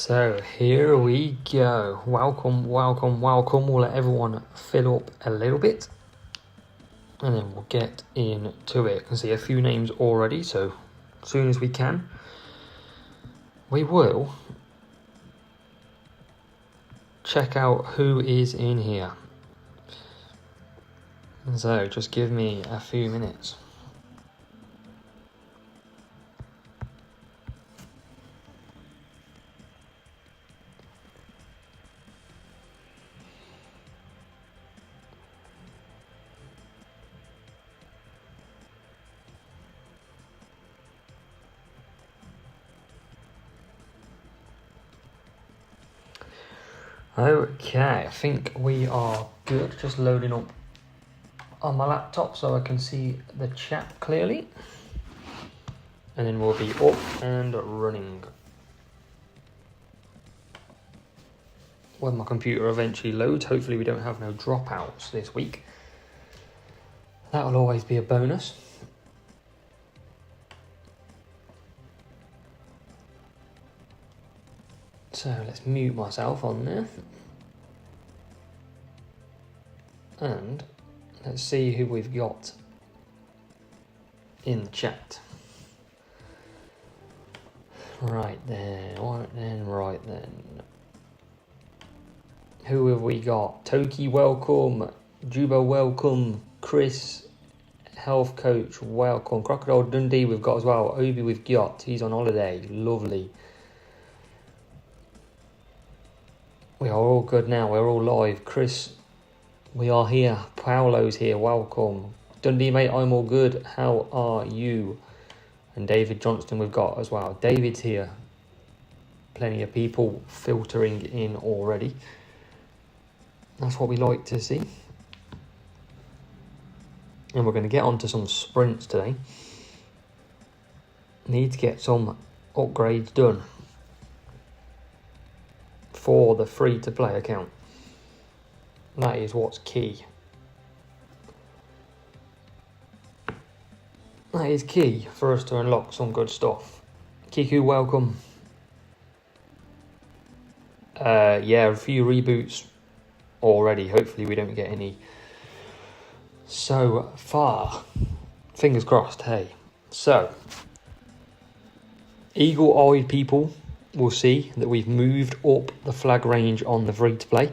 So here we go. Welcome. We'll let everyone fill up a little bit and then we'll get into it. I can see a few names already, so as soon as we can, we will check out who is in here. So just give me a few minutes. Okay, I think we are good. Just loading up on my laptop so I can see the chat clearly. And then we'll be up and running. When my computer eventually loads, hopefully we don't have no dropouts this week. That'll always be a bonus. So let's mute myself on there. And let's see who we've got in the chat. Right then. Who have we got? Toki, welcome. Juba, welcome. Chris, health coach, welcome. Crocodile Dundee, we've got as well. Obi, we've got. He's on holiday. Lovely. We are all good now. We're all live. Chris, we are here. Paolo's here. Welcome. Dundee, mate, I'm all good. How are you? And David Johnston we've got as well. David's here. Plenty of people filtering in already. That's what we like to see. And we're going to get onto some sprints today. Need to get some upgrades done for the free-to-play account. That is what's key. That is key for us to unlock some good stuff. Kiku, welcome. Yeah, a few reboots already. Hopefully we don't get any so far. Fingers crossed, hey. So, eagle-eyed people will see that we've moved up the flag range on the free-to-play.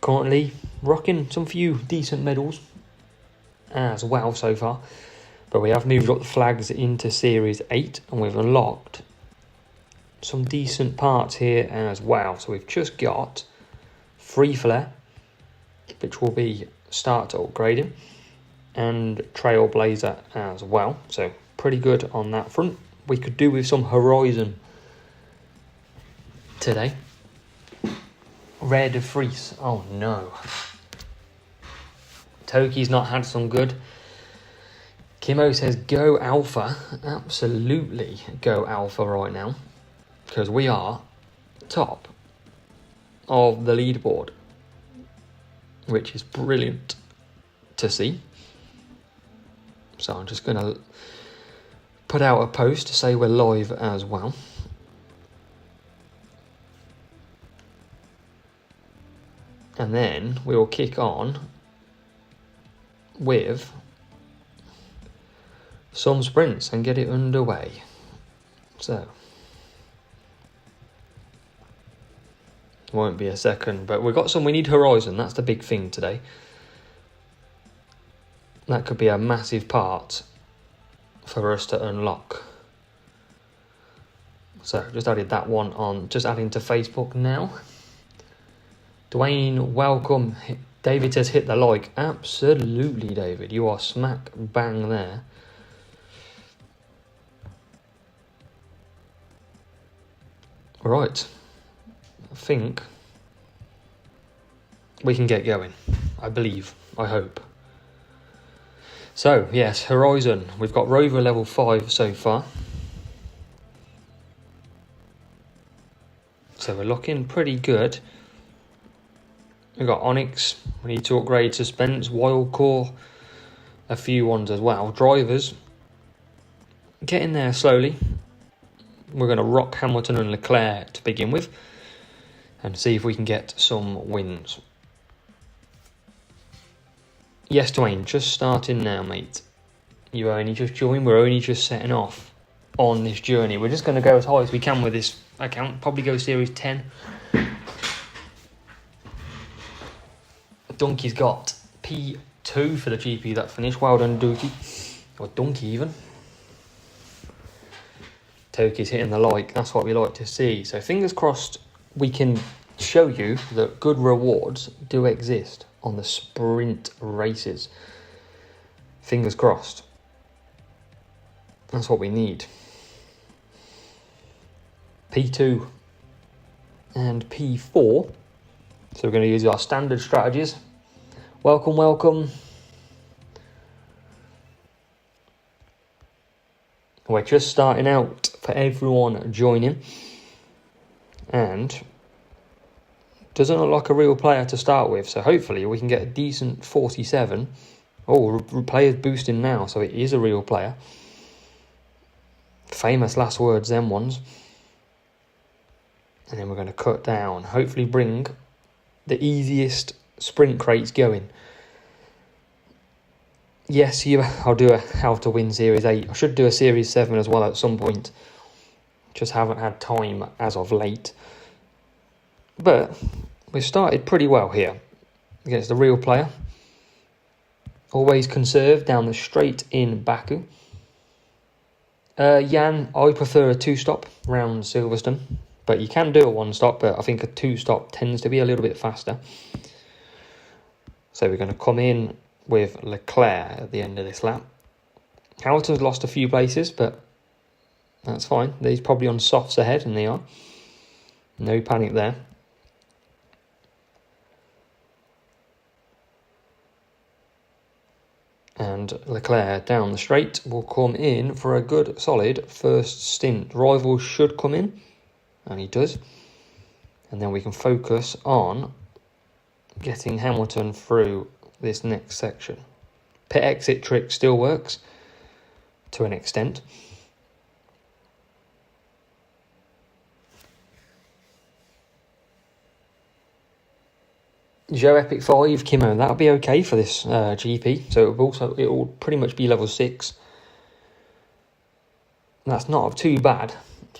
Currently rocking some few decent medals as well so far, but we have moved up the flags into Series 8 and we've unlocked some decent parts here as well. So we've just got Free Flare, which will be start to upgrading, and Trailblazer as well, so pretty good on that front. We could do with some Horizon today. Rare de Vries. Oh no. Toki's not had some good. Kimo says go Alpha. Absolutely go Alpha right now. Because we are top of the leaderboard. Which is brilliant to see. So I'm just going to put out a post to say we're live as well. And then we will kick on with some sprints and get it underway. So, won't be a second, but we've got some, we need Horizon, that's the big thing today. That could be a massive part for us to unlock. So just added that one on, just adding to Facebook now. Dwayne, welcome. David says hit the like. Absolutely, David, you are smack bang there. Right, I think we can get going. I believe, I hope. So, yes, Horizon. We've got Rover level 5 so far. So we're looking pretty good. We've got Onyx. We need to upgrade Suspense, Wild Core. A few ones as well. Drivers. Getting there slowly. We're going to rock Hamilton and Leclerc to begin with and see if we can get some wins. Yes, Dwayne, just starting now, mate. You only just joined. We're only just setting off on this journey. We're just going to go as high as we can with this account. Probably go Series 10. Donkey's got P2 for the GP that finished. Well done, Dookie. Or Donkey, even. Toki's hitting the like. That's what we like to see. So fingers crossed we can show you that good rewards do exist on the sprint races. Fingers crossed. That's what we need. P2 and P4. So we're going to use our standard strategies. Welcome, welcome. We're just starting out for everyone joining. And doesn't look like a real player to start with. So hopefully we can get a decent 47. Oh, players boosting now. So it is a real player. Famous last words, them ones. And then we're going to cut down. Hopefully bring the easiest sprint crates going. Yes, I'll do a how to win Series 8. I should do a Series 7 as well at some point. Just haven't had time as of late. But we've started pretty well here against the real player. Always conserve down the straight in Baku. Jan, I prefer a 2-stop round Silverstone. But you can do a 1-stop, but I think a 2-stop tends to be a little bit faster. So we're going to come in with Leclerc at the end of this lap. Hamilton's lost a few places, but that's fine. He's probably on softs ahead, and they are. No panic there. And Leclerc down the straight will come in for a good, solid first stint. Rivals should come in, and he does. And then we can focus on getting Hamilton through this next section. Pit exit trick still works to an extent. Joe Epic 5, Kimo, that'll be okay for this GP. So it will pretty much be level 6. That's not too bad,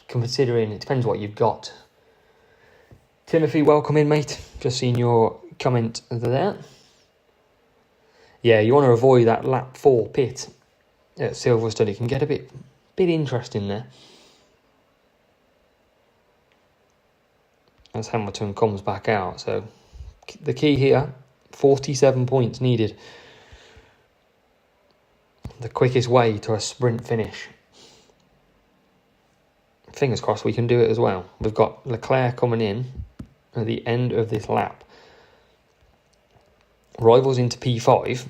considering it depends what you've got. Timothy, welcome in, mate. Just seen your comment there. Yeah, you want to avoid that lap 4 pit at Silverstone. It can get a bit interesting there. As Hamilton comes back out. So the key here, 47 points needed. The quickest way to a sprint finish. Fingers crossed we can do it as well. We've got Leclerc coming in at the end of this lap. Rivals into P5.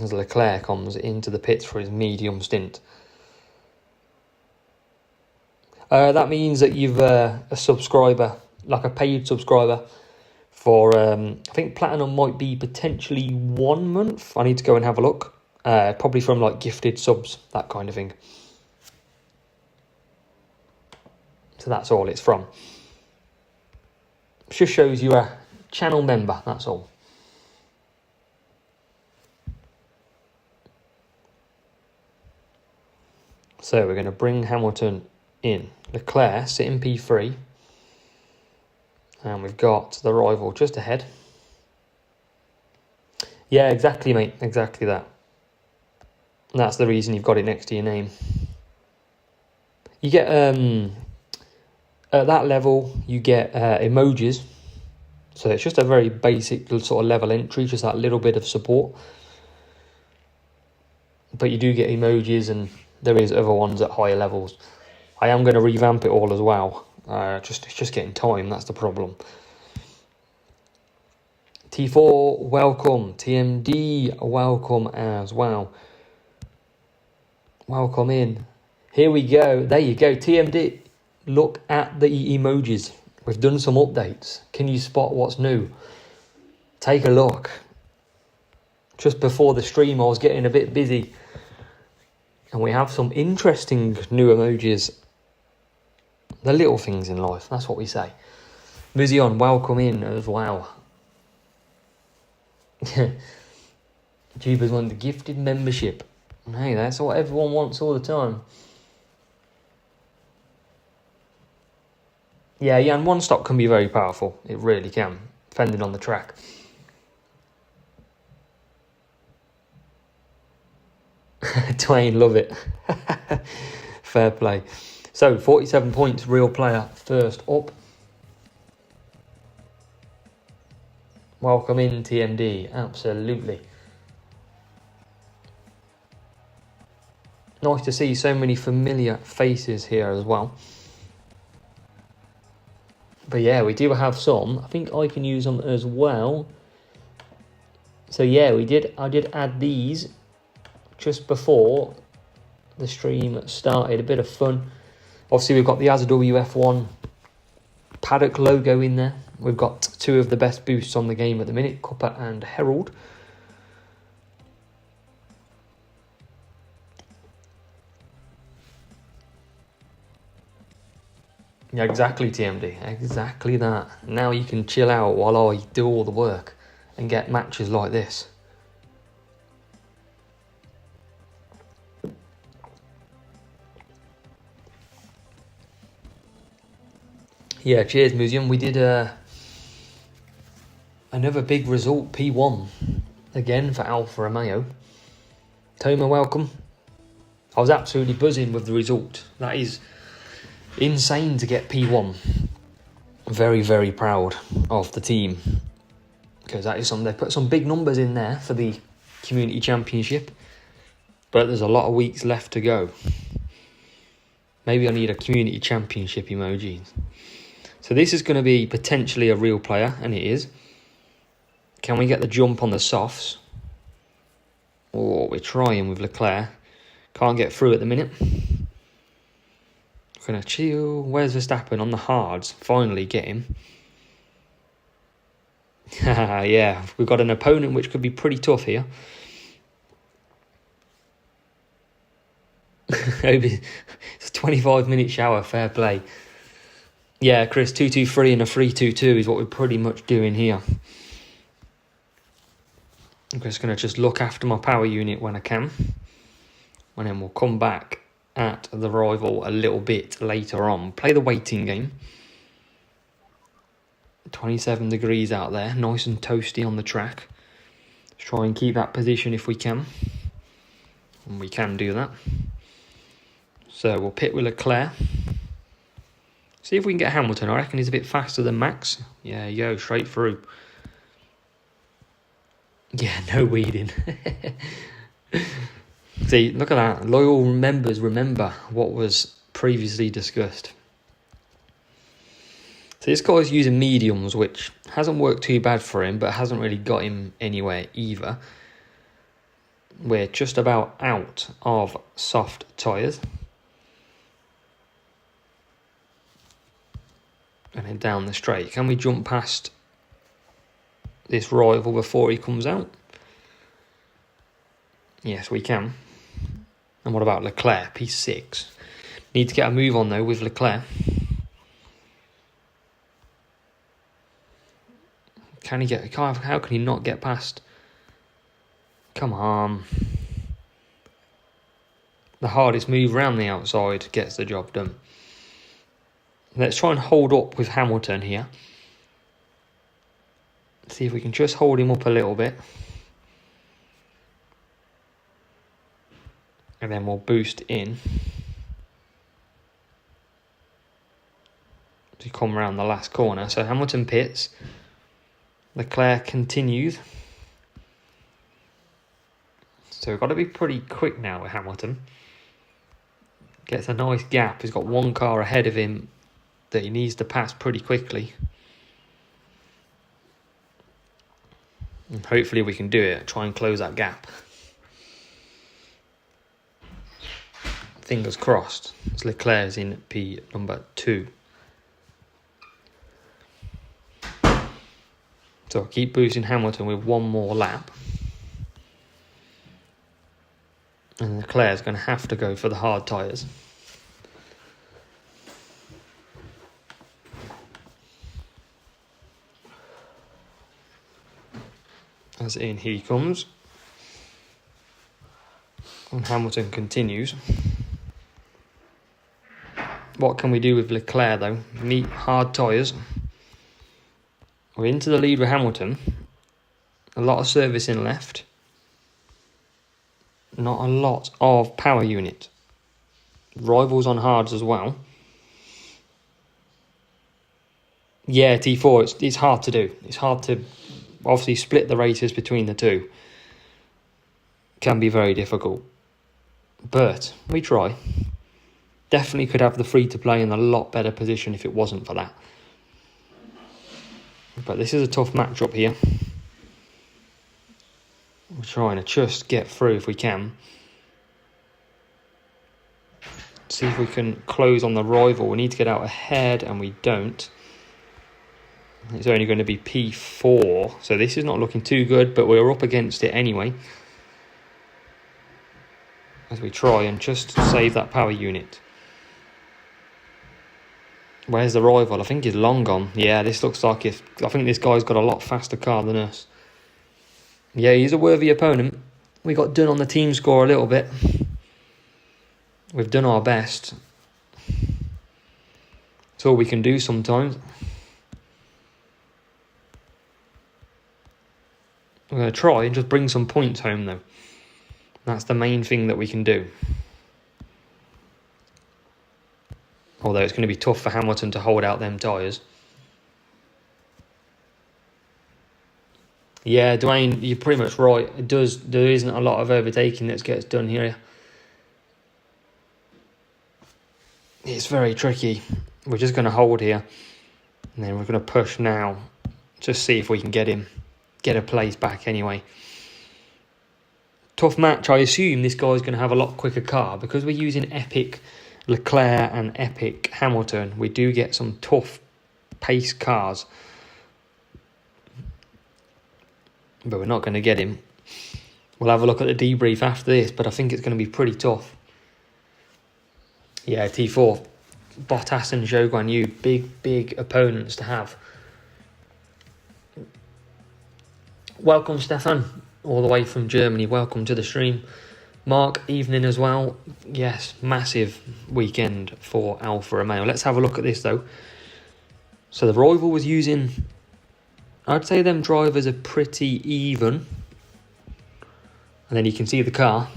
As Leclerc comes into the pits for his medium stint. That means that you've a subscriber, like a paid subscriber, for I think Platinum might be potentially 1 month. I need to go and have a look. Probably from like gifted subs, that kind of thing. So that's all it's from. Just shows you a channel member, that's all. So we're going to bring Hamilton in. Leclerc sitting P3. And we've got the rival just ahead. Yeah, exactly, mate. Exactly that. And that's the reason you've got it next to your name. You get, at that level, you get emojis. So it's just a very basic sort of level entry, just that little bit of support. But you do get emojis, and there is other ones at higher levels. I am going to revamp it all as well. It's just getting time, that's the problem. T4, welcome. TMD, welcome as well. Welcome in. Here we go. There you go. TMD, look at the emojis. We've done some updates. Can you spot what's new? Take a look. Just before the stream, I was getting a bit busy And we have some interesting new emojis. The little things in life, that's what we say. Muzion, welcome in as well. Jeebers want the gifted membership. Hey, that's what everyone wants all the time. Yeah, Jan, one stop can be very powerful. It really can, depending on the track. Twain, love it. Fair play. So, 47 points, real player first up. Welcome in, TMD. Absolutely. Nice to see so many familiar faces here as well. But yeah, we do have some. I think I can use them as well. So yeah, I did add these just before the stream started. A bit of fun. Obviously, we've got the ASWF1 paddock logo in there. We've got two of the best boosts on the game at the minute, Copper and Herald. Yeah, exactly, TMD. Exactly that. Now you can chill out while I do all the work and get matches like this. Yeah, cheers, Museum. We did another big result, P1. Again for Alfa Romeo. Toma, welcome. I was absolutely buzzing with the result. That is insane to get P1. Very, very proud of the team. Because that is something, they put some big numbers in there for the Community Championship. But there's a lot of weeks left to go. Maybe I need a Community Championship emoji. So this is going to be potentially a real player, and it is. Can we get the jump on the softs? Oh, we're trying with Leclerc. Can't get through at the minute. Gonna chill. Where's Verstappen on the hards? Finally get him. Yeah, we've got an opponent which could be pretty tough here. It's a 25-minute shower, fair play. Yeah, Chris, 2-2-3 and a 3-2-2 is what we're pretty much doing here. I'm just going to just look after my power unit when I can. And then we'll come back at the rival a little bit later on. Play the waiting game. 27 degrees out there, nice and toasty on the track. Let's try and keep that position if we can. And we can do that. So we'll pit with Leclerc. See if we can get Hamilton. I reckon he's a bit faster than Max. Yeah, you go, straight through. Yeah, no weeding. See, look at that. Loyal members remember what was previously discussed. So this guy's using mediums, which hasn't worked too bad for him, but hasn't really got him anywhere either. We're just about out of soft tyres. And then down the straight. Can we jump past this rival before he comes out? Yes, we can. And what about Leclerc? P6. Need to get a move on though with Leclerc. Can he get? How can he not get past? Come on. The hardest move around the outside gets the job done. Let's try and hold up with Hamilton here. See if we can just hold him up a little bit. And then we'll boost in. To come around the last corner. So Hamilton pits. Leclerc continues. So we've got to be pretty quick now with Hamilton. Gets a nice gap. He's got one car ahead of him that he needs to pass pretty quickly. And hopefully we can do it. Try and close that gap. Fingers crossed. As Leclerc is in P number 2. So I'll keep boosting Hamilton with one more lap. And Leclerc's going to have to go for the hard tyres. As in he comes. And Hamilton continues. What can we do with Leclerc though? Neat hard tyres. We're into the lead with Hamilton. A lot of servicing left. Not a lot of power unit. Rivals on hards as well. Yeah, T4, it's hard to do. It's hard to obviously split the races between the two. Can be very difficult. But we try. Definitely could have the free to play in a lot better position if it wasn't for that. But this is a tough matchup here. We're trying to just get through if we can. See if we can close on the rival. We need to get out ahead and we don't. It's only going to be P4. So this is not looking too good, but we're up against it anyway. As we try and just save that power unit. Where's the rival? I think he's long gone. Yeah, this looks like I think this guy's got a lot faster car than us. Yeah, he's a worthy opponent. We got done on the team score a little bit. We've done our best. It's all we can do sometimes. We're going to try and just bring some points home though. That's the main thing that we can do. Although it's going to be tough for Hamilton to hold out them tyres. Yeah, Dwayne, you're pretty much right. There isn't a lot of overtaking that gets done here. It's very tricky. We're just going to hold here. And then we're going to push now. Just see if we can get a place back anyway. Tough match. I assume this guy's going to have a lot quicker car. Because we're using Epic Leclerc and Epic Hamilton, we do get some tough pace cars. But we're not going to get him. We'll have a look at the debrief after this, but I think it's going to be pretty tough. Yeah, T4. Bottas and Zhou Guan Yu, big opponents to have. Welcome, Stefan, all the way from Germany. Welcome to the stream. Mark, evening as well. Yes, massive weekend for Alfa Romeo. Let's have a look at this, though. So the rival was using... I'd say them drivers are pretty even. And then you can see the car.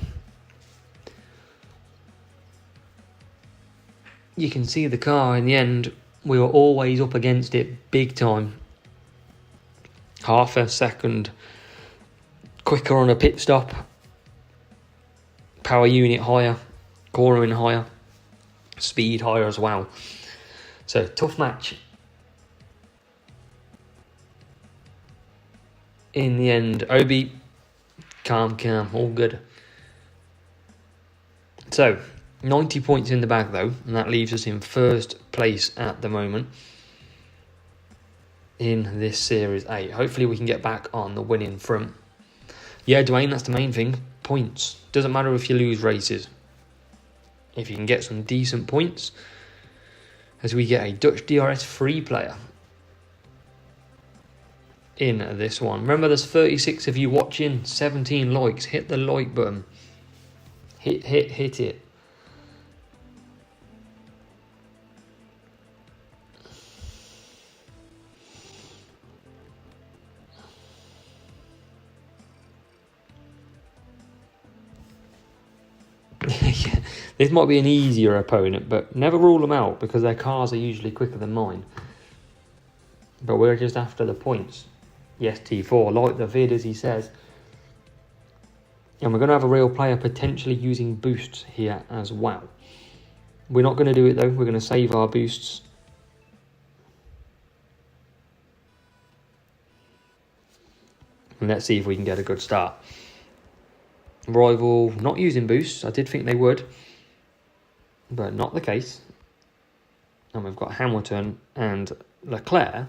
You can see the car in the end. We were always up against it big time. Half a second quicker on a pit stop. Power unit higher. Cornering higher. Speed higher as well. So, tough match. In the end, Obi, calm, all good. So, 90 points in the bag though, and that leaves us in first place at the moment in this Series 8. Hopefully we can get back on the winning front. Yeah, Dwayne, that's the main thing. Points. Doesn't matter if you lose races. If you can get some decent points, as we get a Dutch DRS free player in this one. Remember, there's 36 of you watching, 17 likes. Hit the like button. Hit it. Yeah, this might be an easier opponent, but never rule them out because their cars are usually quicker than mine. But we're just after the points. Yes, T4, like the vid as he says. And we're going to have a real player potentially using boosts here as well. We're not going to do it though. We're going to save our boosts. And let's see if we can get a good start. Rival not using boosts. I did think they would, but not the case. And we've got Hamilton and Leclerc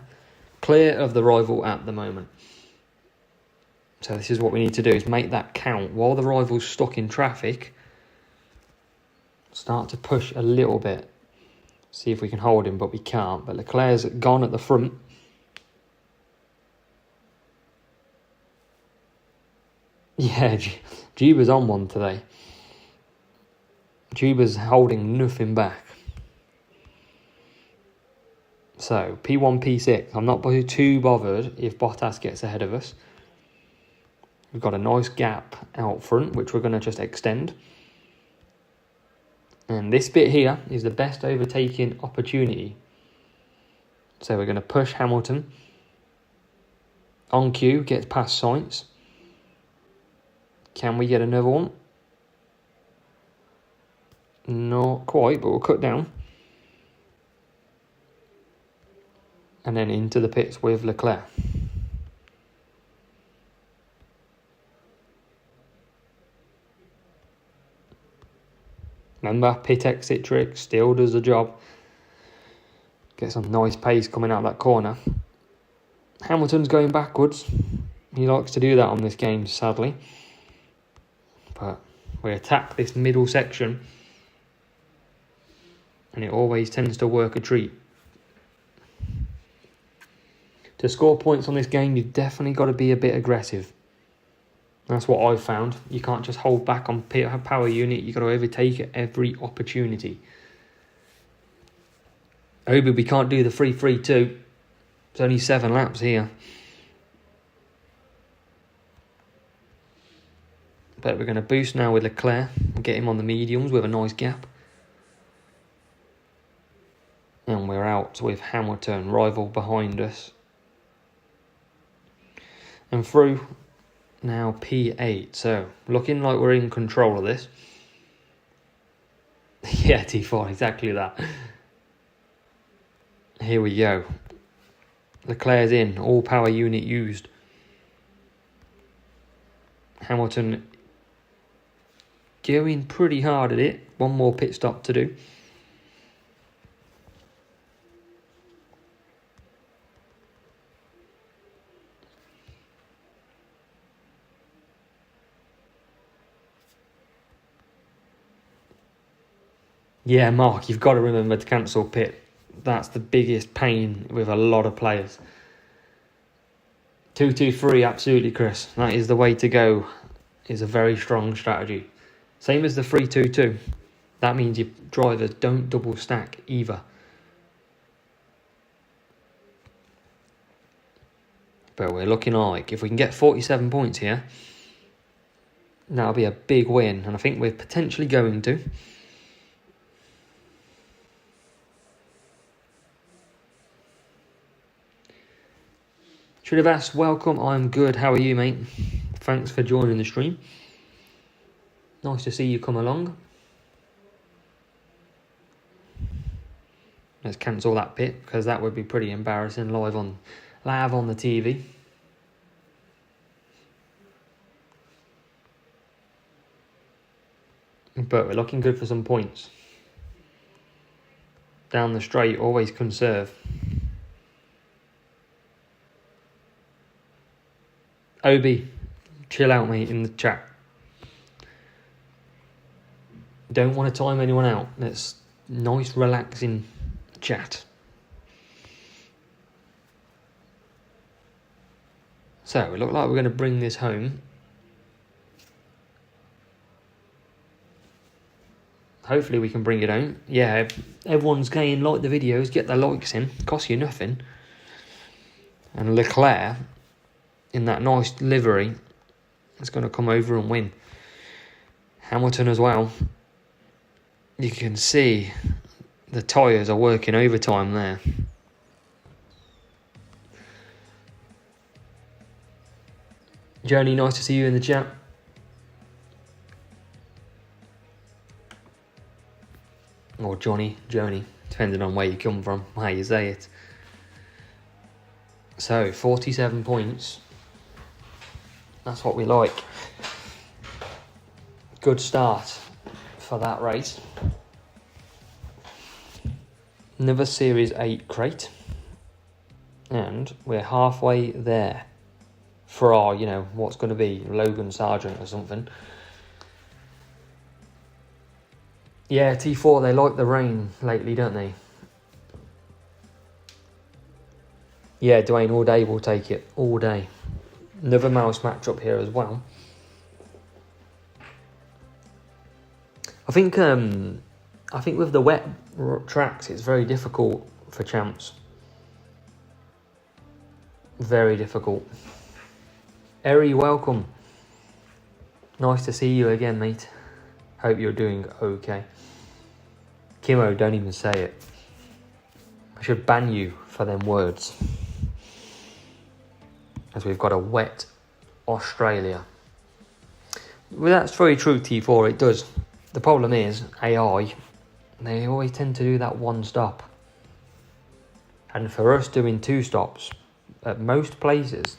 clear of the rival at the moment. So this is what we need to do, is make that count. While the rival's stuck in traffic, start to push a little bit. See if we can hold him, but we can't. But Leclerc's gone at the front. Yeah, Juba's on one today. Juba's holding nothing back. So, P1, P6. I'm not too bothered if Bottas gets ahead of us. We've got a nice gap out front, which we're going to just extend. And this bit here is the best overtaking opportunity. So we're going to push Hamilton. On cue, gets past Sainz. Can we get another one? Not quite, but we'll cut down. And then into the pits with Leclerc. Remember, pit exit trick still does the job. Get some nice pace coming out that corner. Hamilton's going backwards. He likes to do that on this game, sadly. But we attack this middle section. And it always tends to work a treat. To score points on this game, you've definitely got to be a bit aggressive. That's what I've found. You can't just hold back on power unit. You've got to overtake at every opportunity. Obi, we can't do the 3-3-2. It's only 7 laps here. But we're going to boost now with Leclerc and get him on the mediums with a nice gap. And we're out with Hamilton, rival behind us. And through now P8. So, looking like we're in control of this. Yeah, T4, exactly that. Here we go. Leclerc's in, all power unit used. Hamilton going pretty hard at it. One more pit stop to do. Yeah, Mark, you've got to remember to cancel pit. That's the biggest pain with a lot of players. 2-2-3, absolutely, Chris. That is the way to go. It's a very strong strategy. Same as the 3-2-2. That means your drivers don't double stack either. But we're looking like if we can get 47 points here, that'll be a big win. And I think we're potentially going to. Should have asked, welcome, I'm good, how are you, mate? Thanks for joining the stream. Nice to see you come along. Let's cancel that pit, because that would be pretty embarrassing live on the TV. But we're looking good for some points. Down the straight, always conserve. Obi, chill out, mate, in the chat. Don't want to time anyone out. Let's nice, relaxing chat. So, we look like we're going to bring this home. Hopefully we can bring it home. Yeah, everyone's saying like the videos, get the likes in. Costs you nothing. And Leclerc, in that nice livery, is going to come over and win. Hamilton as well. You can see the tyres are working overtime there. Journey, nice to see you in the chat. Or Johnny, depending on where you come from, how you say it. So, 47 points. That's what we like. Good start for that race. Another Series 8 crate. And we're halfway there for our, what's going to be Logan Sargent or something. Yeah, T4, they like the rain lately, don't they? Yeah, Dwayne, all day will take it. All day. Another mouse match up here as well. I think with the wet tracks, it's very difficult for champs. Very difficult. ARE, welcome. Nice to see you again, mate. Hope you're doing okay. Kimo, don't even say it. I should ban you for them words. As we've got a wet Australia. Well, that's very true, T4, it does. The problem is, AI, they always tend to do that one stop. And for us doing two stops at most places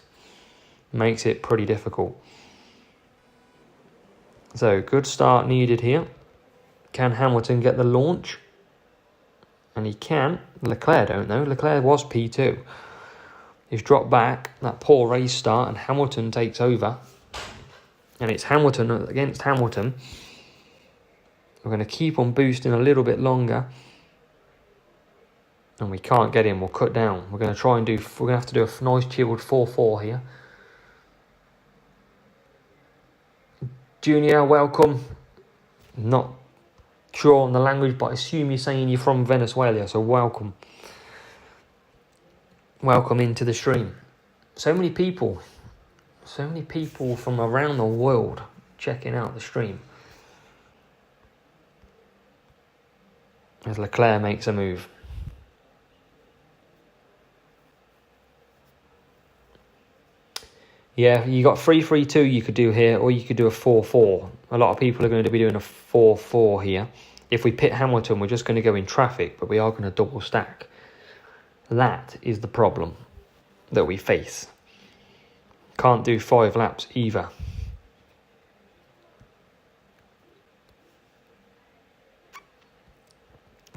makes it pretty difficult. So, good start needed here. Can Hamilton get the launch? And he can. Leclerc don't know. Leclerc was P2. He's dropped back. That poor race start, and Hamilton takes over. And it's Hamilton against Hamilton. We're going to keep on boosting a little bit longer. And we can't get him. We'll cut down. We're going to try and do... We're going to have to do a nice chilled 4-4 here. Junior, welcome. Not sure on the language, but I assume you're saying you're from Venezuela, so welcome. Welcome into the stream. So many people from around the world checking out the stream. As Leclerc makes a move. Yeah, you got 3-3-2 you could do here, or you could do a 4-4. A lot of people are going to be doing a 4-4 here. If we pit Hamilton, we're just going to go in traffic, but we are going to double stack. That is the problem that we face. Can't do 5 laps either.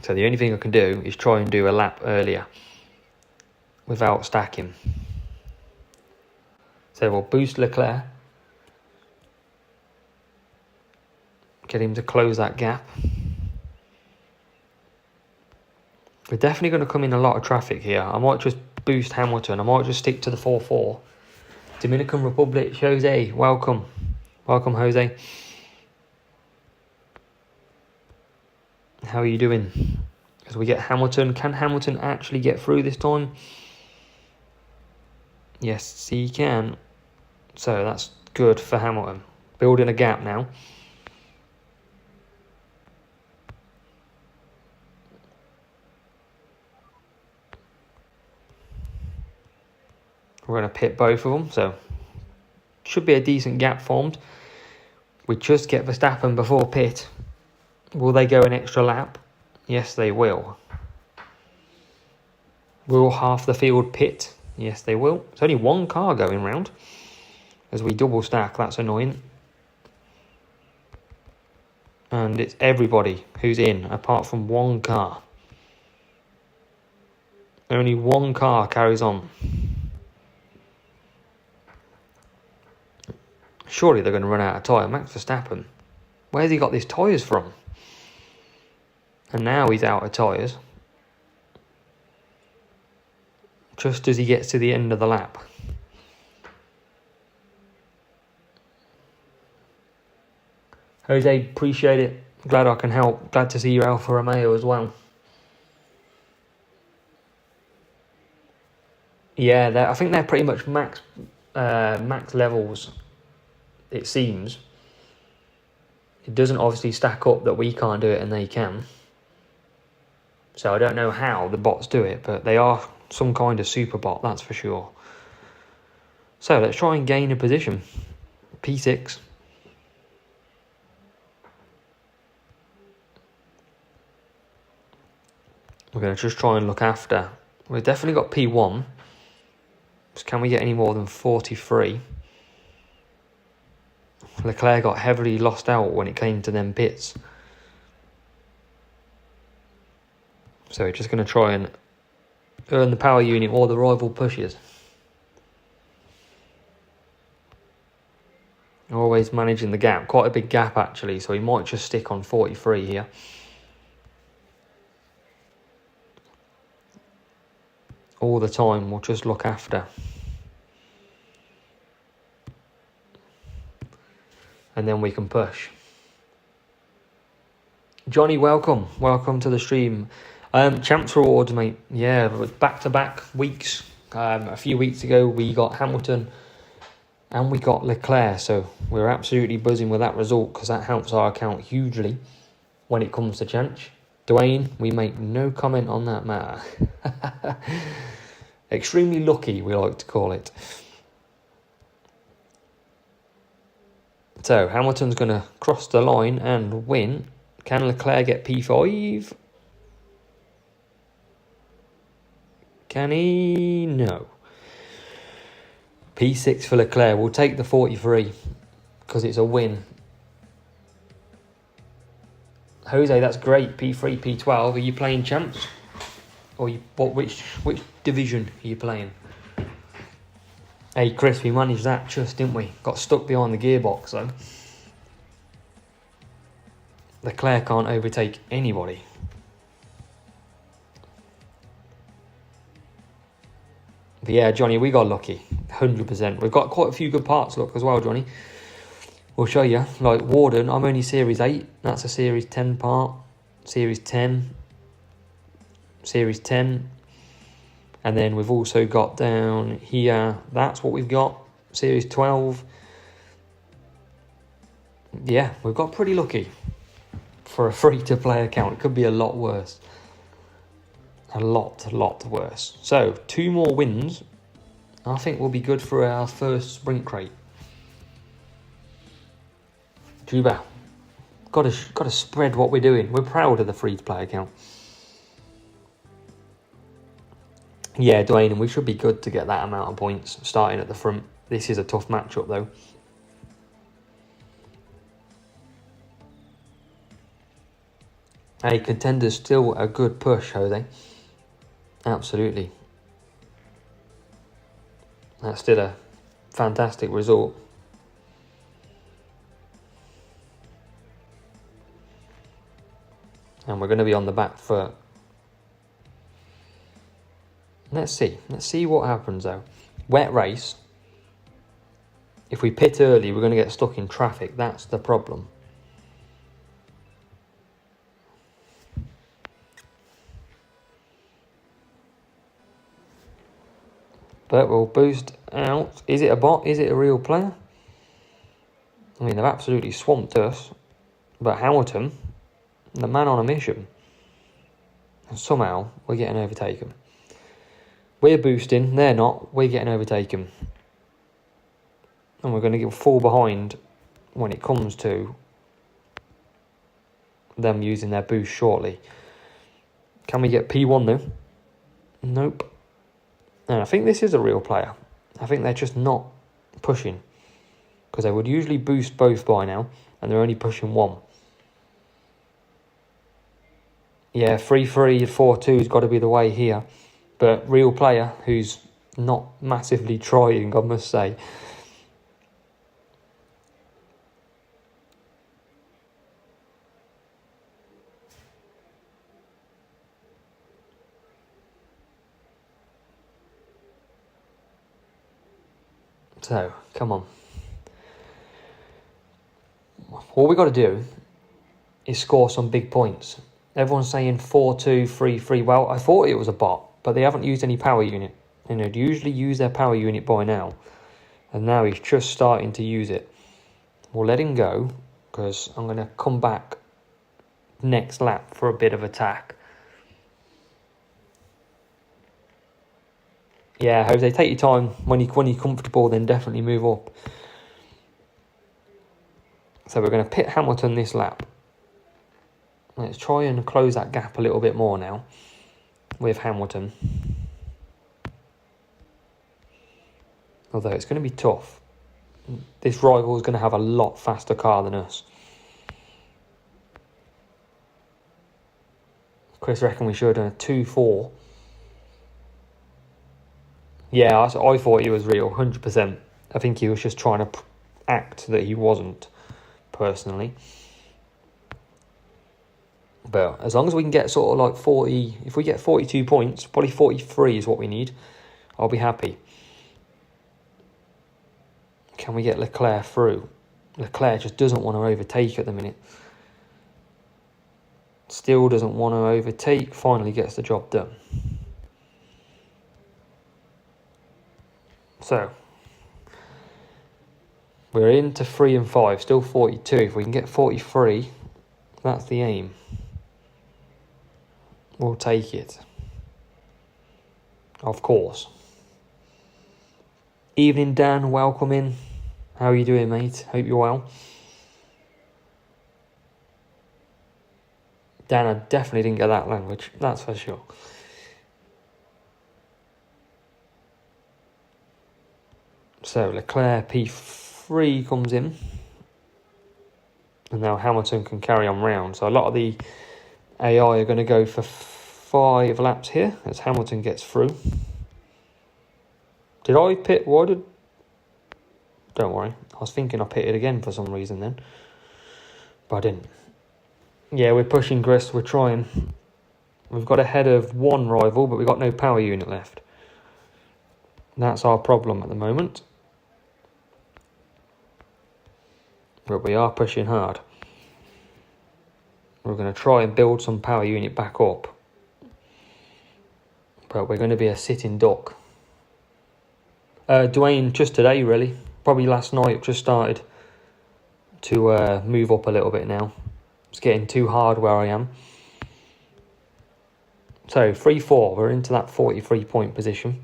So the only thing I can do is try and do a lap earlier without stacking. So we'll boost Leclerc. Get him to close that gap. We're definitely going to come in a lot of traffic here. I might just boost Hamilton. I might just stick to the 4-4. Dominican Republic, Jose, welcome. Welcome, Jose. How are you doing? As we get Hamilton. Can Hamilton actually get through this time? Yes, he can. So that's good for Hamilton. Building a gap now. We're going to pit both of them, so should be a decent gap formed. We just get Verstappen before pit. Will they go an extra lap? Yes, they will. Will half the field pit? Yes, they will. It's only one car going round. As we double stack, that's annoying. And it's everybody who's in, apart from one car. Only one car carries on. Surely they're going to run out of tyre. Max Verstappen. Where's he got these tyres from? And now he's out of tyres. Just as he gets to the end of the lap. Jose, appreciate it. Glad I can help. Glad to see you Alfa Romeo as well. Yeah, I think they're pretty much max levels, it seems. It doesn't obviously stack up that we can't do it and they can. So I don't know how the bots do it, but they are some kind of super bot, that's for sure. So let's try and gain a position. P6. We're going to just try and look after. We've definitely got P1. So can we get any more than 43? Leclerc got heavily lost out when it came to them pits. So we're just going to try and earn the power unit or the rival pushes. Always always managing the gap. Quite a big gap, actually, so he might just stick on 43 here. All the time, we'll just look after. And then we can push. Johnny, welcome. Welcome to the stream. Champs Rewards, mate. Yeah, back-to-back weeks. A few weeks ago, we got Hamilton and we got Leclerc. So we're absolutely buzzing with that result because that helps our account hugely when it comes to Chanch. Dwayne, we make no comment on that matter. Extremely lucky, we like to call it. So Hamilton's going to cross the line and win. Can Leclerc get P5? Can he? No. P6 for Leclerc. We'll take the 43 because it's a win. Jose, that's great. P3, P12. Are you playing champs? Or which division are you playing? Hey Chris, we managed that just, didn't we? Got stuck behind the gearbox though. Leclerc can't overtake anybody. But yeah, Johnny, we got lucky. 100%. We've got quite a few good parts, look, as well, Johnny. We'll show you. Like Warden, I'm only Series 8. That's a Series 10 part. Series 10. Series 10. And then we've also got down here, that's what we've got. Series 12. Yeah, we've got pretty lucky for a free-to-play account. It could be a lot worse. A lot worse. So, 2 more wins. I think we'll be good for our first sprint crate. Juba, got to spread what we're doing. We're proud of the free-to-play account. Yeah, Dwayne, and we should be good to get that amount of points starting at the front. This is a tough matchup, though. Hey, Contender's still a good push, Jose. Absolutely. That's still a fantastic result. And we're going to be on the back foot. Let's see what happens though. Wet race. If we pit early, we're going to get stuck in traffic. That's the problem. But we'll boost out. Is it a bot? Is it a real player? I mean, they've absolutely swamped us. But Hamilton, the man on a mission. And somehow, we're getting overtaken. We're boosting, they're not. We're getting overtaken. And we're going to fall behind when it comes to them using their boost shortly. Can we get P1 though? Nope. And I think this is a real player. I think they're just not pushing. Because they would usually boost both by now. And they're only pushing one. Yeah, 3-3, 4-2 has got to be the way here. But real player who's not massively trying, I must say. So, come on. All we got to do is score some big points. Everyone's saying 4-2, 3-3. Well, I thought it was a bot. But they haven't used any power unit. And they'd usually use their power unit by now. And now he's just starting to use it. We'll let him go. Because I'm going to come back next lap for a bit of attack. Yeah, Jose, take your time. When you're comfortable, then definitely move up. So we're going to pit Hamilton this lap. Let's try and close that gap a little bit more now. With Hamilton. Although it's going to be tough. This rival is going to have a lot faster car than us. Chris reckon we should have done a 2-4. Yeah, I thought he was real, 100%. I think he was just trying to act that he wasn't, personally. But as long as we can get sort of like 40, if we get 42 points, probably 43 is what we need, I'll be happy. Can we get Leclerc through? Leclerc just doesn't want to overtake at the minute. Still doesn't want to overtake, finally gets the job done. So, we're into 3 and 5, still 42. If we can get 43, that's the aim. We'll take it. Of course. Evening, Dan. Welcome in. How are you doing, mate? Hope you're well. Dan, I definitely didn't get that language. That's for sure. So, Leclerc P3 comes in. And now Hamilton can carry on round. So, a lot of the AI are going to go for 5 laps here as Hamilton gets through. Did I pit? Why did... Don't worry. I was thinking I pitted again for some reason then. But I didn't. Yeah, we're pushing, Chris. We're trying. We've got ahead of one rival, but we've got no power unit left. That's our problem at the moment. But we are pushing hard. We're going to try and build some power unit back up. But we're going to be a sitting duck. Dwayne, just today really. Probably last night, just started to move up a little bit now. It's getting too hard where I am. So, 3-4, we're into that 43 point position.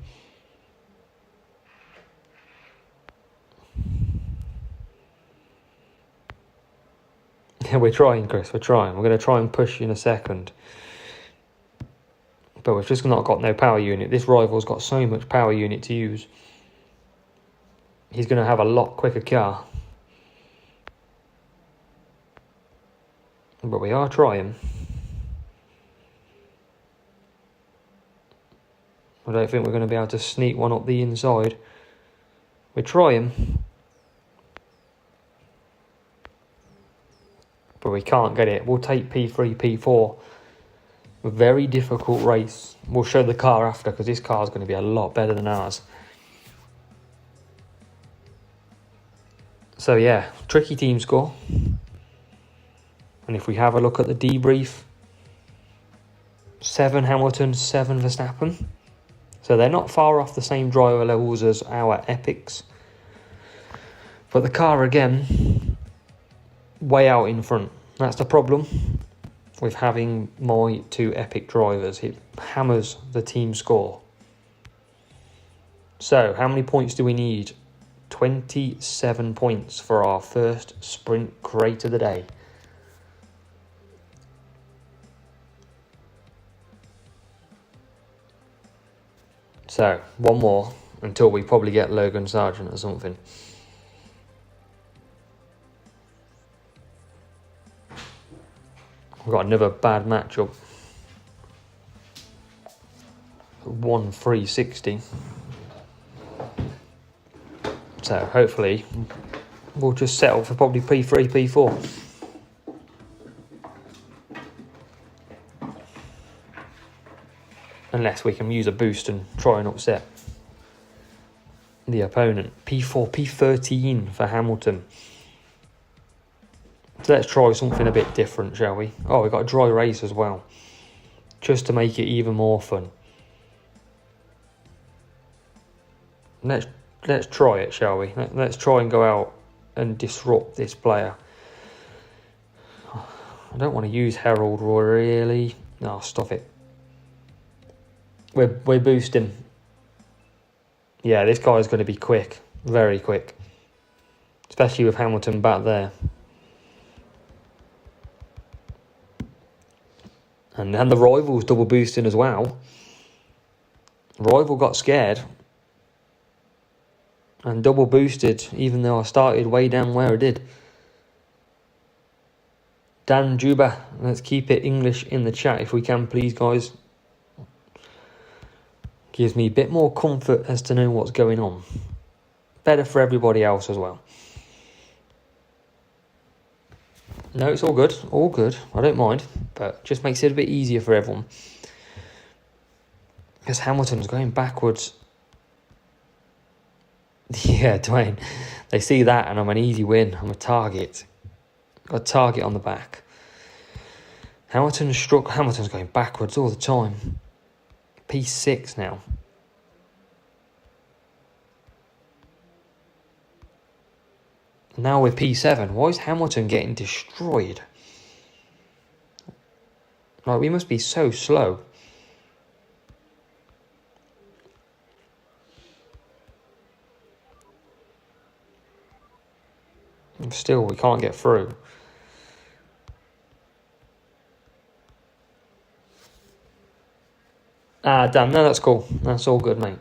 Yeah, we're trying, Chris, we're trying. We're going to try and push in a second. But we've just not got no power unit. This rival's got so much power unit to use. He's going to have a lot quicker car. But we are trying. I don't think we're going to be able to sneak one up the inside. We're trying. But we can't get it. We'll take P3, P4. A very difficult race. We'll show the car after because this car is going to be a lot better than ours. So yeah, tricky team score. And if we have a look at the debrief, 7 Hamilton, 7 Verstappen. So they're not far off the same driver levels as our epics. But the car again, way out in front. That's the problem with having my 2 epic drivers. It hammers the team score. So how many points do we need? 27 points for our first sprint crate of the day. So, one more until we probably get Logan Sargent or something. We've got another bad matchup. 1-3-60. So, hopefully, we'll just settle for probably P3, P4. Unless we can use a boost and try and upset the opponent. P4, P13 for Hamilton. So let's try something a bit different, shall we? Oh, we've got a dry race as well. Just to make it even more fun. Let's try it, shall we? Let's try and go out and disrupt this player. I don't want to use Herald Roy, really. No, stop it. We're boosting. Yeah, this guy's going to be quick. Very quick. Especially with Hamilton back there. And the rival's double boosting as well. Rival got scared. And double boosted, even though I started way down where I did. Dan Juba, let's keep it English in the chat if we can, please, guys. Gives me a bit more comfort as to know what's going on. Better for everybody else as well. No, it's all good. All good. I don't mind. But just makes it a bit easier for everyone. Because Hamilton's going backwards. Yeah, Dwayne. They see that and I'm an easy win. I'm a target. Got a target on the back. Hamilton's going backwards all the time. P6 now. Now we're P7. Why is Hamilton getting destroyed? Like, we must be so slow. And still, we can't get through. Ah, damn. No, that's cool. That's all good, mate.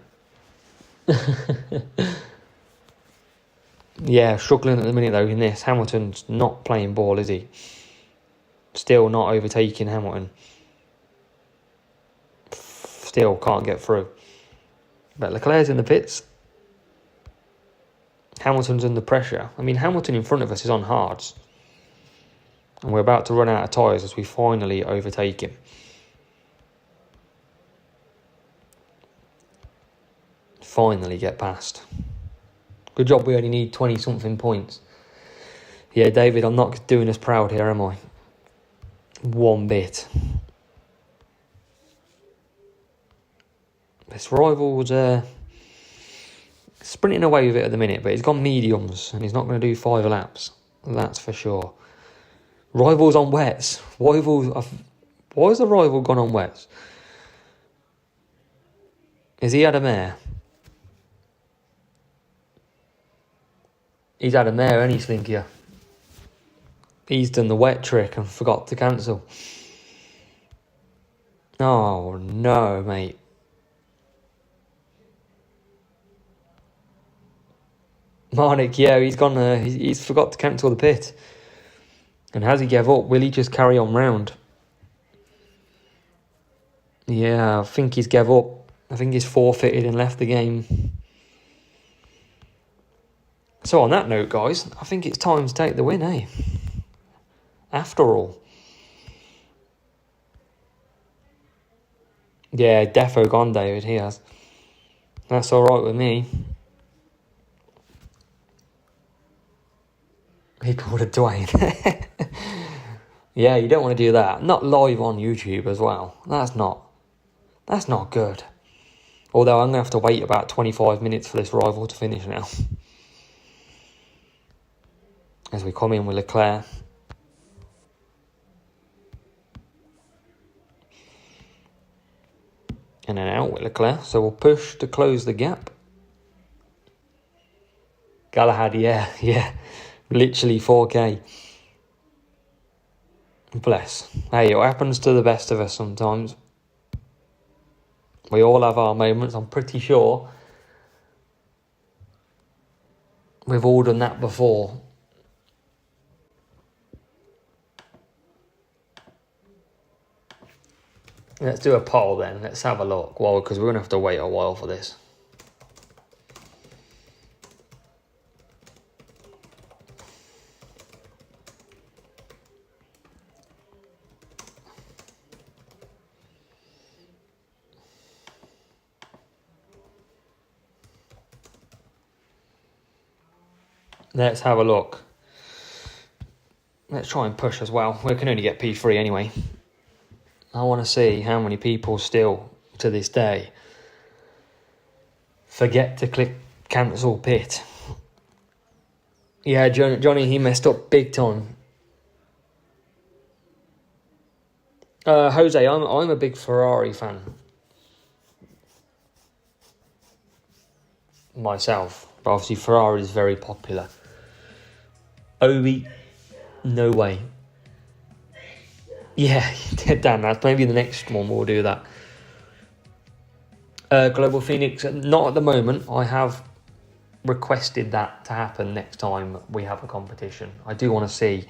Yeah, struggling at the minute, though, in this. Hamilton's not playing ball, is he? Still not overtaking Hamilton. Still can't get through. But Leclerc's in the pits. Hamilton's under pressure. I mean, Hamilton in front of us is on hards. And we're about to run out of tyres as we finally overtake him. Finally get past. Good job we only need 20-something points. Yeah, David, I'm not doing us proud here, am I? One bit. This rival's sprinting away with it at the minute, but he's gone mediums and he's not going to do 5 laps. That's for sure. Rival's on wets. Why has the rival gone on wets? Has he had a mare? He's had a mare, hasn't he, Slinkier? He's done the wet trick and forgot to cancel. Oh, no, mate. Marnik, yeah, he's gone. He's forgot to cancel the pit. And has he gave up? Will he just carry on round? Yeah, I think he's gave up. I think he's forfeited and left the game. So on that note, guys, I think it's time to take the win, eh? After all. Yeah, defo gone, David, he has. That's alright with me. He called a Dwayne. Yeah, you don't want to do that. Not live on YouTube as well. That's not good. Although I'm going to have to wait about 25 minutes for this rival to finish now. As we come in with Leclerc. And then out with Leclerc. So we'll push to close the gap. Galahad, yeah. Literally 4K. Bless. Hey, it happens to the best of us sometimes. We all have our moments, I'm pretty sure. We've all done that before. Let's do a poll then. Let's have a look. Well, because we're going to have to wait a while for this. Let's have a look. Let's try and push as well. We can only get P3 anyway. I want to see how many people still, to this day, forget to click cancel pit. Yeah, Johnny, he messed up big time. Jose, I'm a big Ferrari fan. Myself. But obviously Ferrari is very popular. Obi, no way. Yeah, damn, that's maybe the next one we'll do that. Global Phoenix, not at the moment. I have requested that to happen next time we have a competition. I do want to see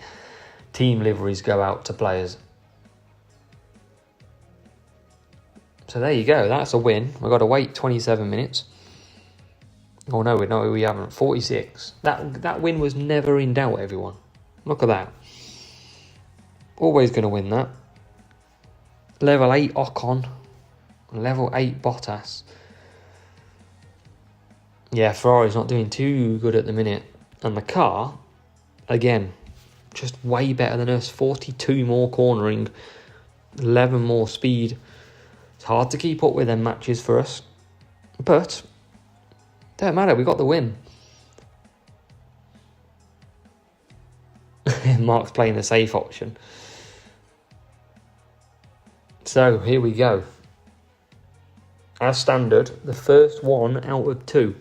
team liveries go out to players. So there you go, that's a win. We've got to wait 27 minutes. Oh no, we haven't. 46. That win was never in doubt, everyone. Look at that. Always going to win that. Level 8 Ocon. Level 8 Bottas. Yeah, Ferrari's not doing too good at the minute. And the car, again, just way better than us. 42 more cornering, 11 more speed. It's hard to keep up with them matches for us. But, don't matter, we got the win. Mark's playing the safe option. So, here we go. As standard, the first one out of two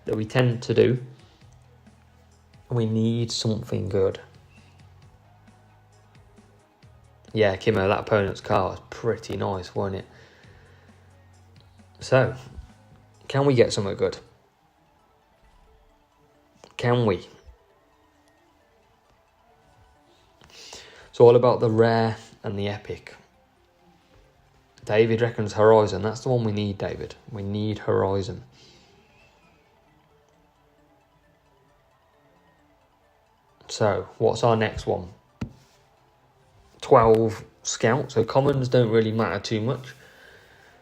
that we tend to do. We need something good. Yeah, Kimmo, that opponent's car was pretty nice, wasn't it? So, can we get something good? Can we? It's all about the rare and the epic. David reckons Horizon. That's the one we need, David. We need Horizon. So, what's our next one? 12 Scout. So, commons don't really matter too much.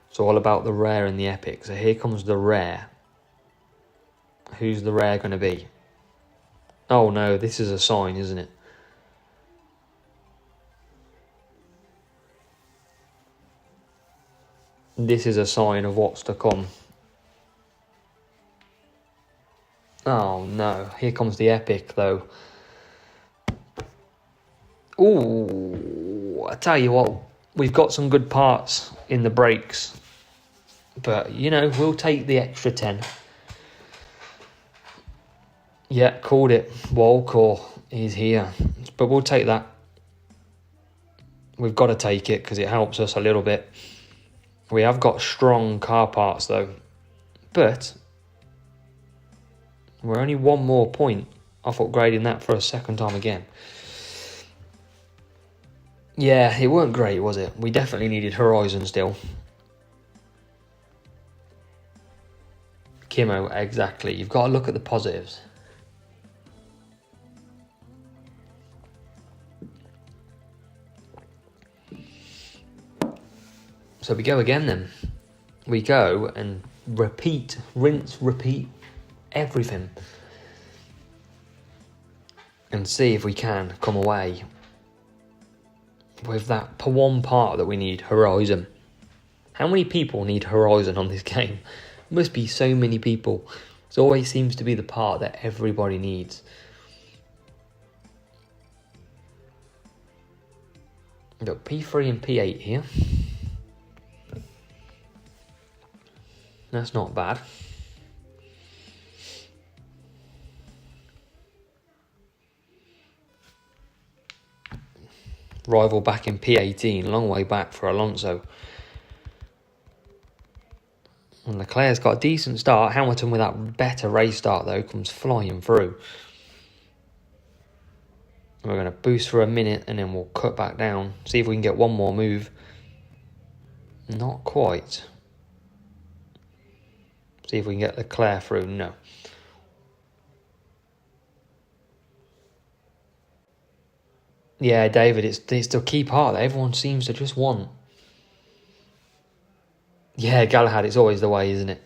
It's all about the rare and the epic. So, here comes the rare. Who's the rare going to be? Oh, no. This is a sign, isn't it? This is a sign of what's to come. Oh, no. Here comes the epic, though. Ooh, I tell you what, we've got some good parts in the brakes. But, you know, we'll take the extra 10. Yeah, called it. Walcor is here. But we'll take that. We've got to take it because it helps us a little bit. We have got strong car parts, though. But we're only one more point off upgrading that for a second time again. Yeah, it weren't great, was it? We definitely needed Horizon still. Kimmo, exactly. You've got to look at the positives. So we go again then. We go and repeat, rinse, repeat everything. And see if we can come away with that one part that we need, Horizon. How many people need Horizon on this game? Must be so many people. It always seems to be the part that everybody needs. We've got P3 and P8 here. That's not bad. Rival back in P18, long way back for Alonso. And Leclerc's got a decent start. Hamilton with that better race start though comes flying through. And we're going to boost for a minute and then we'll cut back down. See if we can get one more move. Not quite. See if we can get Leclerc through. No. Yeah, David, it's the key part that everyone seems to just want. Yeah, Galahad, it's always the way, isn't it?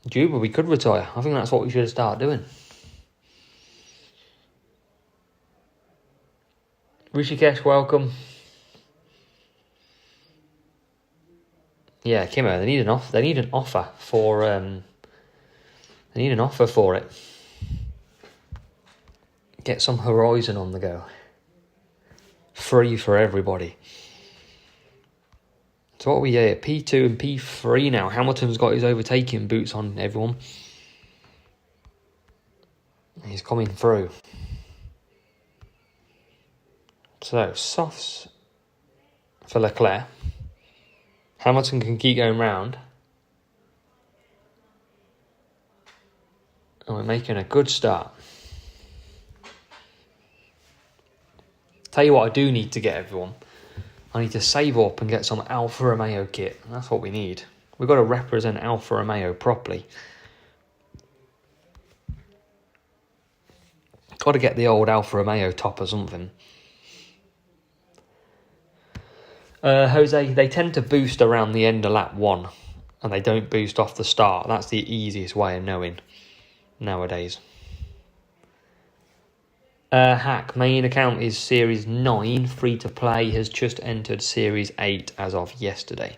Juba, we could retire. I think that's what we should start doing. Rishikesh, welcome. Yeah, Kimmo, they need an offer. They need an offer for. They need an offer for it. Get some Horizon on the go. Free for everybody. So what are we here? P2 and P3 now. Hamilton's got his overtaking boots on, everyone. He's coming through. So, softs for Leclerc. Hamilton can keep going round. And we're making a good start. Tell you what I do need to get, everyone. I need to save up and get some Alfa Romeo kit. That's what we need. We've got to represent Alfa Romeo properly. Got to get the old Alfa Romeo top or something. Jose, they tend to boost around the end of lap 1, and they don't boost off the start. That's the easiest way of knowing nowadays. Hack, main account is Series 9, free to play, has just entered Series 8 as of yesterday.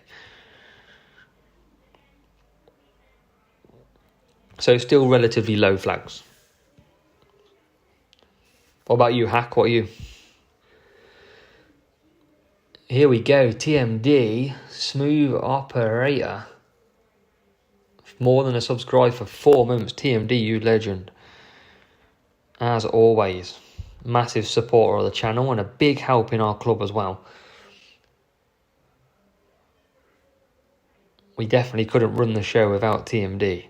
So still relatively low flags. What about you, Hack? What are you? Here we go, TMD, smooth operator. More than a subscribe for 4 months. TMD, you legend. As always, massive supporter of the channel and a big help in our club as well. We definitely couldn't run the show without TMD.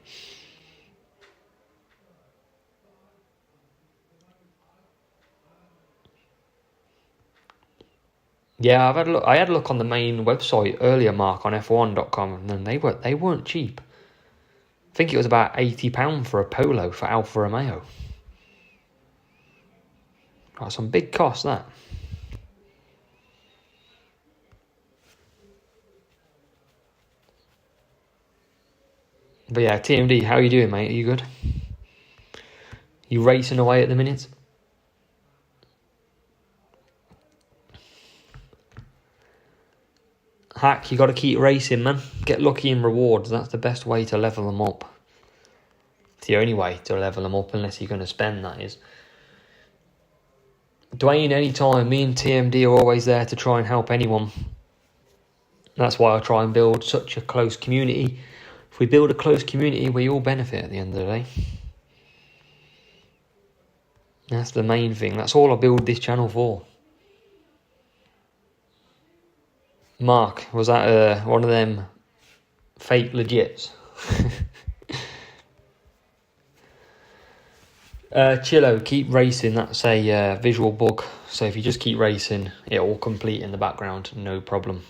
Yeah, I had a look on the main website earlier, Mark, on F1.com, and they weren't cheap. I think it was about £80 for a Polo for Alfa Romeo. Got some big costs, that. But yeah, TMD, how are you doing, mate? Are you good? You racing away at the minute? Hack, you got to keep racing, man. Get lucky in rewards. That's the best way to level them up. It's the only way to level them up, unless you're going to spend, that is. Dwayne, anytime. Me and TMD are always there to try and help anyone. That's why I try and build such a close community. If we build a close community, we all benefit at the end of the day. That's the main thing. That's all I build this channel for. Mark, was that one of them fake legits? Chillo, keep racing. That's a visual bug. So if you just keep racing, it will complete in the background. No problem.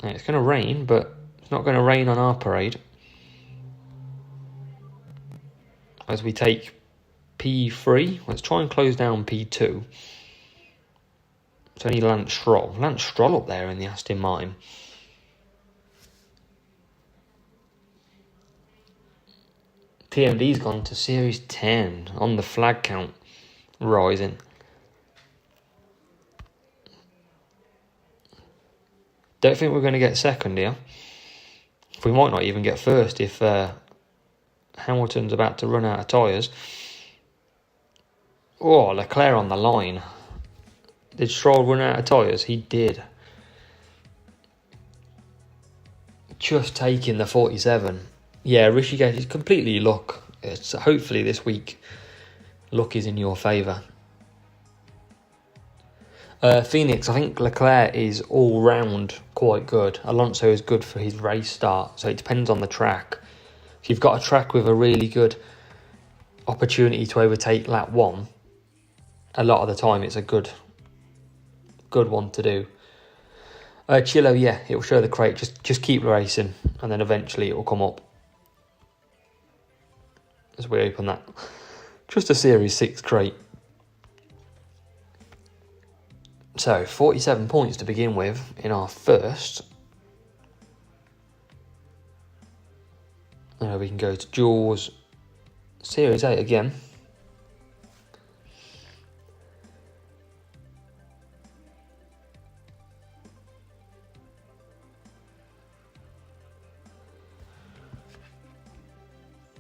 And it's going to rain, but it's not going to rain on our parade. As we take P3, let's try and close down P2. It's only Lance Stroll. Lance Stroll up there in the Aston Martin. TMD's gone to Series 10 on the flag count, rising. Don't think we're going to get second here. We might not even get first if Hamilton's about to run out of tyres. Oh, Leclerc on the line. Did Stroll run out of tyres? He did. Just taking the 47. Yeah, Rishikesh is completely luck. It's hopefully this week luck is in your favour. Phoenix, I think Leclerc is all round quite good. Alonso is good for his race start, so it depends on the track. If you've got a track with a really good opportunity to overtake lap 1, a lot of the time it's a good one to do. Chillo, yeah, it will show the crate. Just keep racing, and then eventually it will come up. As we open that, just a Series 6 crate. So 47 points to begin with in our first. Now we can go to Jules Series 8 again.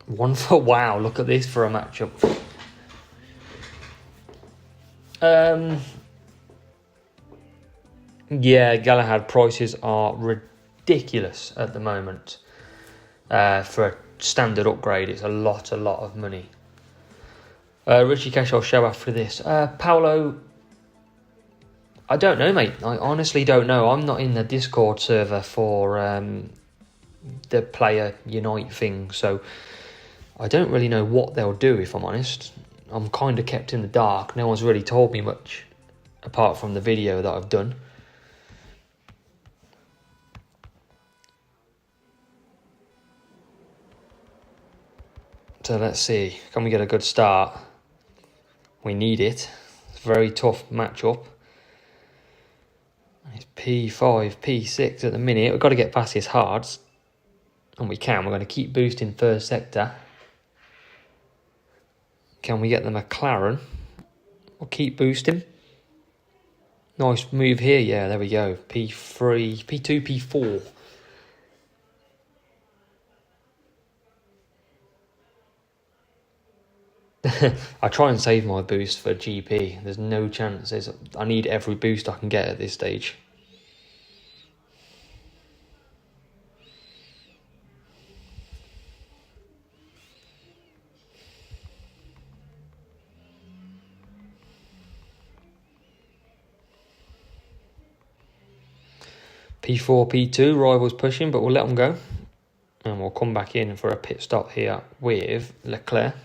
One for wow, look at this for a matchup. Yeah, Galahad prices are ridiculous at the moment. For a standard upgrade, it's a lot of money. Richie Cash I'll show after this. Paolo, I don't know, mate. I honestly don't know. I'm not in the Discord server for the Player Unite thing, so I don't really know what they'll do, if I'm honest. I'm kind of kept in the dark. No one's really told me much, apart from the video that I've done. So let's see, can we get a good start? We need it. It's a very tough matchup. It's P5, P6 at the minute. We've got to get past his hards. And we can. We're going to keep boosting first sector. Can we get the McLaren? We'll keep boosting. Nice move here. Yeah, there we go. P3, P2, P4. I try and save my boost for GP. There's no chances. I need every boost I can get at this stage. P4, P2, rivals pushing, but we'll let them go. And we'll come back in for a pit stop here with Leclerc.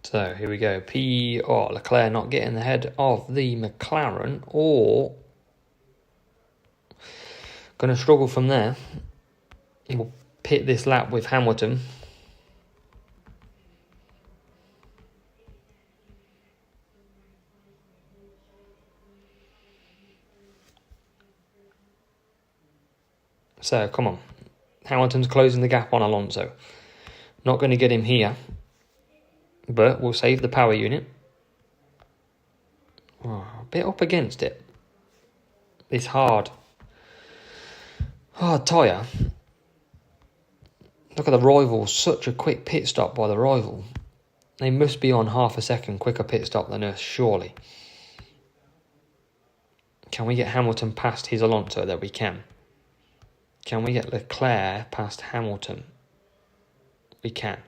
So here we go. Leclerc not getting ahead of the McLaren, or going to struggle from there. He will pit this lap with Hamilton. So come on. Hamilton's closing the gap on Alonso. Not going to get him here. But we'll save the power unit. Oh, a bit up against it. This hard tyre. Look at the rival. Such a quick pit stop by the rival. They must be on half a second quicker pit stop than us, surely. Can we get Hamilton past his Alonso? There we can. Can we get Leclerc past Hamilton? We can.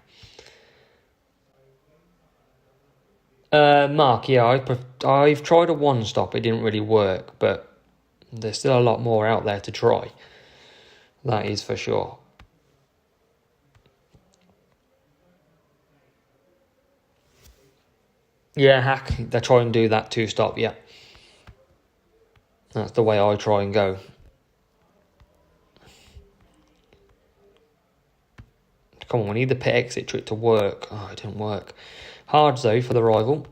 Mark, yeah, I've tried a one stop. It didn't really work, but there's still a lot more out there to try. That is for sure. Yeah, hack. They try and do that two stop. Yeah, that's the way I try and go. Come on, we need the pit exit trick to work. Oh, it didn't work. Hard though for the rival.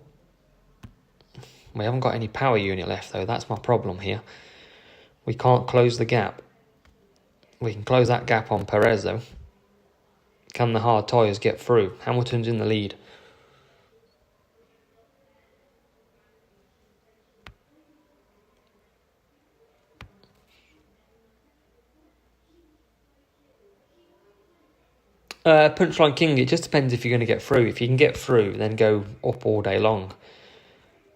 We haven't got any power unit left though. That's my problem here. We can't close the gap. We can close that gap on Perez though. Can the hard tyres get through? Hamilton's in the lead. Punchline King, it just depends if you're going to get through. If you can get through, then go up all day long.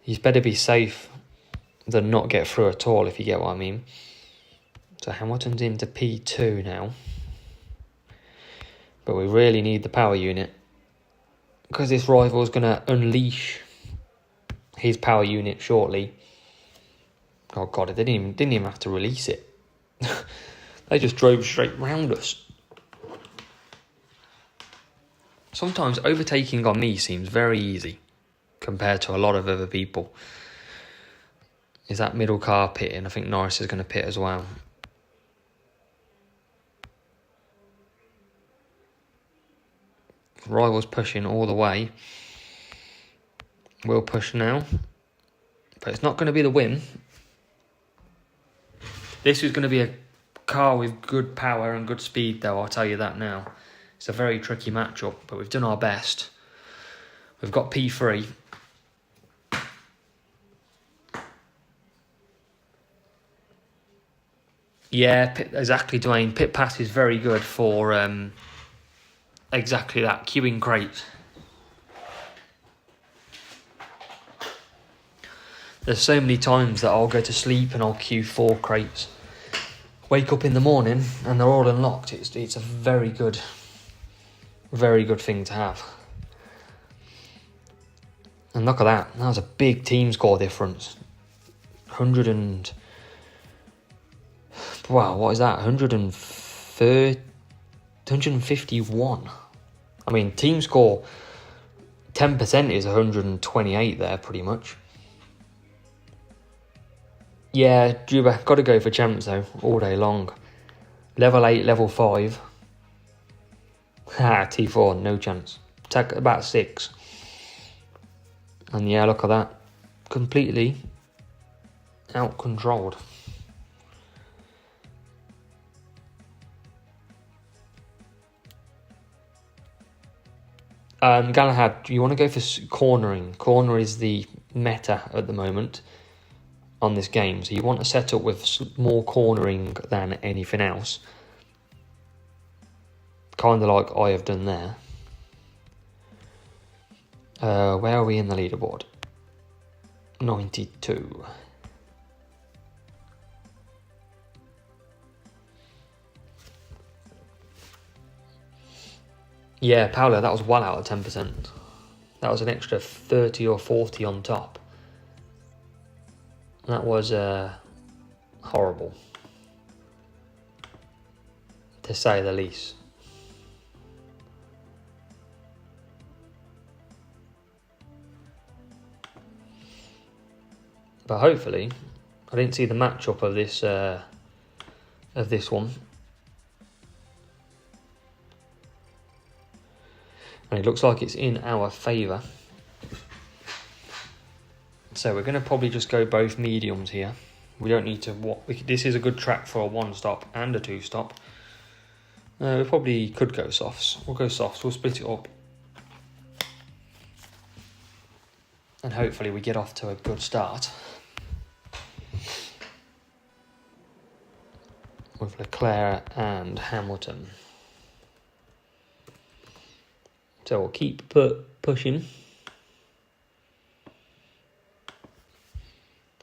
You better be safe than not get through at all, if you get what I mean. So Hamilton's into P2 now. But we really need the power unit. Because this rival is going to unleash his power unit shortly. Oh God, they didn't even have to release it. They just drove straight round us. Sometimes overtaking on me seems very easy compared to a lot of other people. Is that middle car pitting? I think Norris is going to pit as well. Rivals pushing all the way. We'll push now. But it's not going to be the win. This is going to be a car with good power and good speed though, I'll tell you that now. It's a very tricky matchup, but we've done our best. We've got P3. Yeah, exactly, Dwayne. Pit pass is very good for exactly that, queuing crates. There's so many times that I'll go to sleep and I'll queue 4 crates. Wake up in the morning and they're all unlocked. It's a very good thing to have. And look at that. That was a big team score difference. Wow, what is that? 151. I mean, team score 10% is 128 there, pretty much. Yeah, Juba, got to go for champs though, all day long. Level 8, level 5. Ha, T4, no chance. Take about 6. And yeah, look at that. Completely out-controlled. Galahad, you want to go for cornering. Corner is the meta at the moment on this game. So you want to set up with more cornering than anything else. Kind of like I have done there. Where are we in the leaderboard? 92. Yeah, Paolo, that was well out of 10%. That was an extra 30 or 40 on top. That was horrible, to say the least. But hopefully, I didn't see the matchup of this one. And it looks like it's in our favour. So we're going to probably just go both mediums here. We don't need to... This is a good track for a 1-stop and a 2-stop. We probably could go softs. We'll go softs. We'll split it up. And hopefully we get off to a good start. With Leclerc and Hamilton. So we'll keep pushing.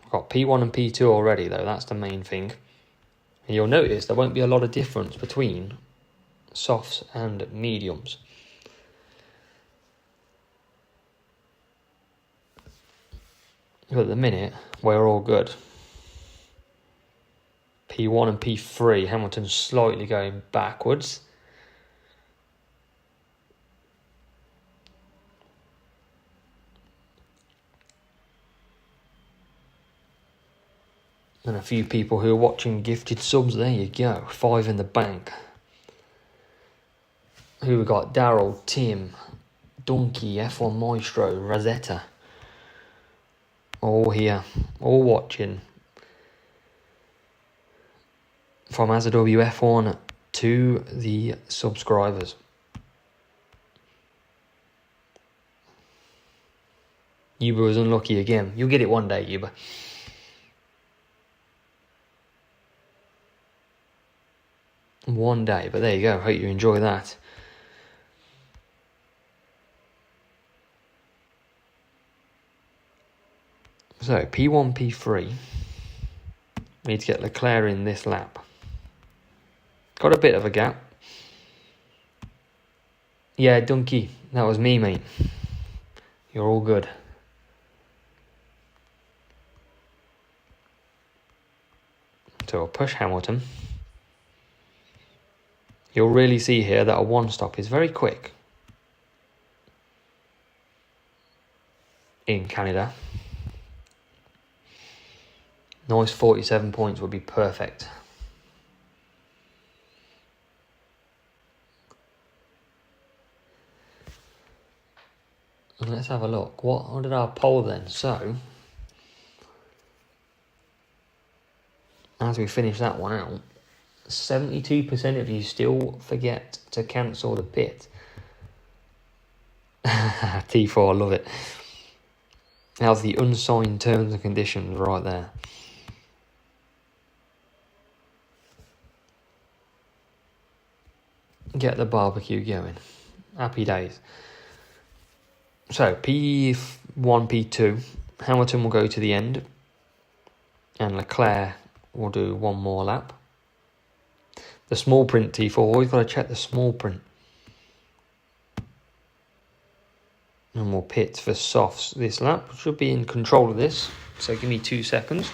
I've got P1 and P2 already though, that's the main thing. And you'll notice there won't be a lot of difference between softs and mediums. But at the minute, we're all good. P1 and P3, Hamilton's slightly going backwards. And a few people who are watching gifted subs, there you go, 5 in the bank. Who we got? Daryl, Tim, Donkey, F1 Maestro, Rosetta. All here, all watching. From AZW F1 to the subscribers. Yuba was unlucky again. You'll get it one day, Yuba. One day, but there you go. Hope you enjoy that. So, P1, P3. We need to get Leclerc in this lap. Got a bit of a gap. Yeah, Donkey. That was me, mate. You're all good. So we'll push Hamilton. You'll really see here that a 1-stop is very quick in Canada. Nice 47 points would be perfect. And let's have a look. What did our poll then? So, as we finish that one out, 72% of you still forget to cancel the pit. T4, I love it. That's the unsigned terms and conditions right there. Get the barbecue going. Happy days. So, P1, P2. Hamilton will go to the end. And Leclerc will do one more lap. The small print T4, always got to check the small print. And we'll pit for softs this lap. Should be in control of this. So give me 2 seconds.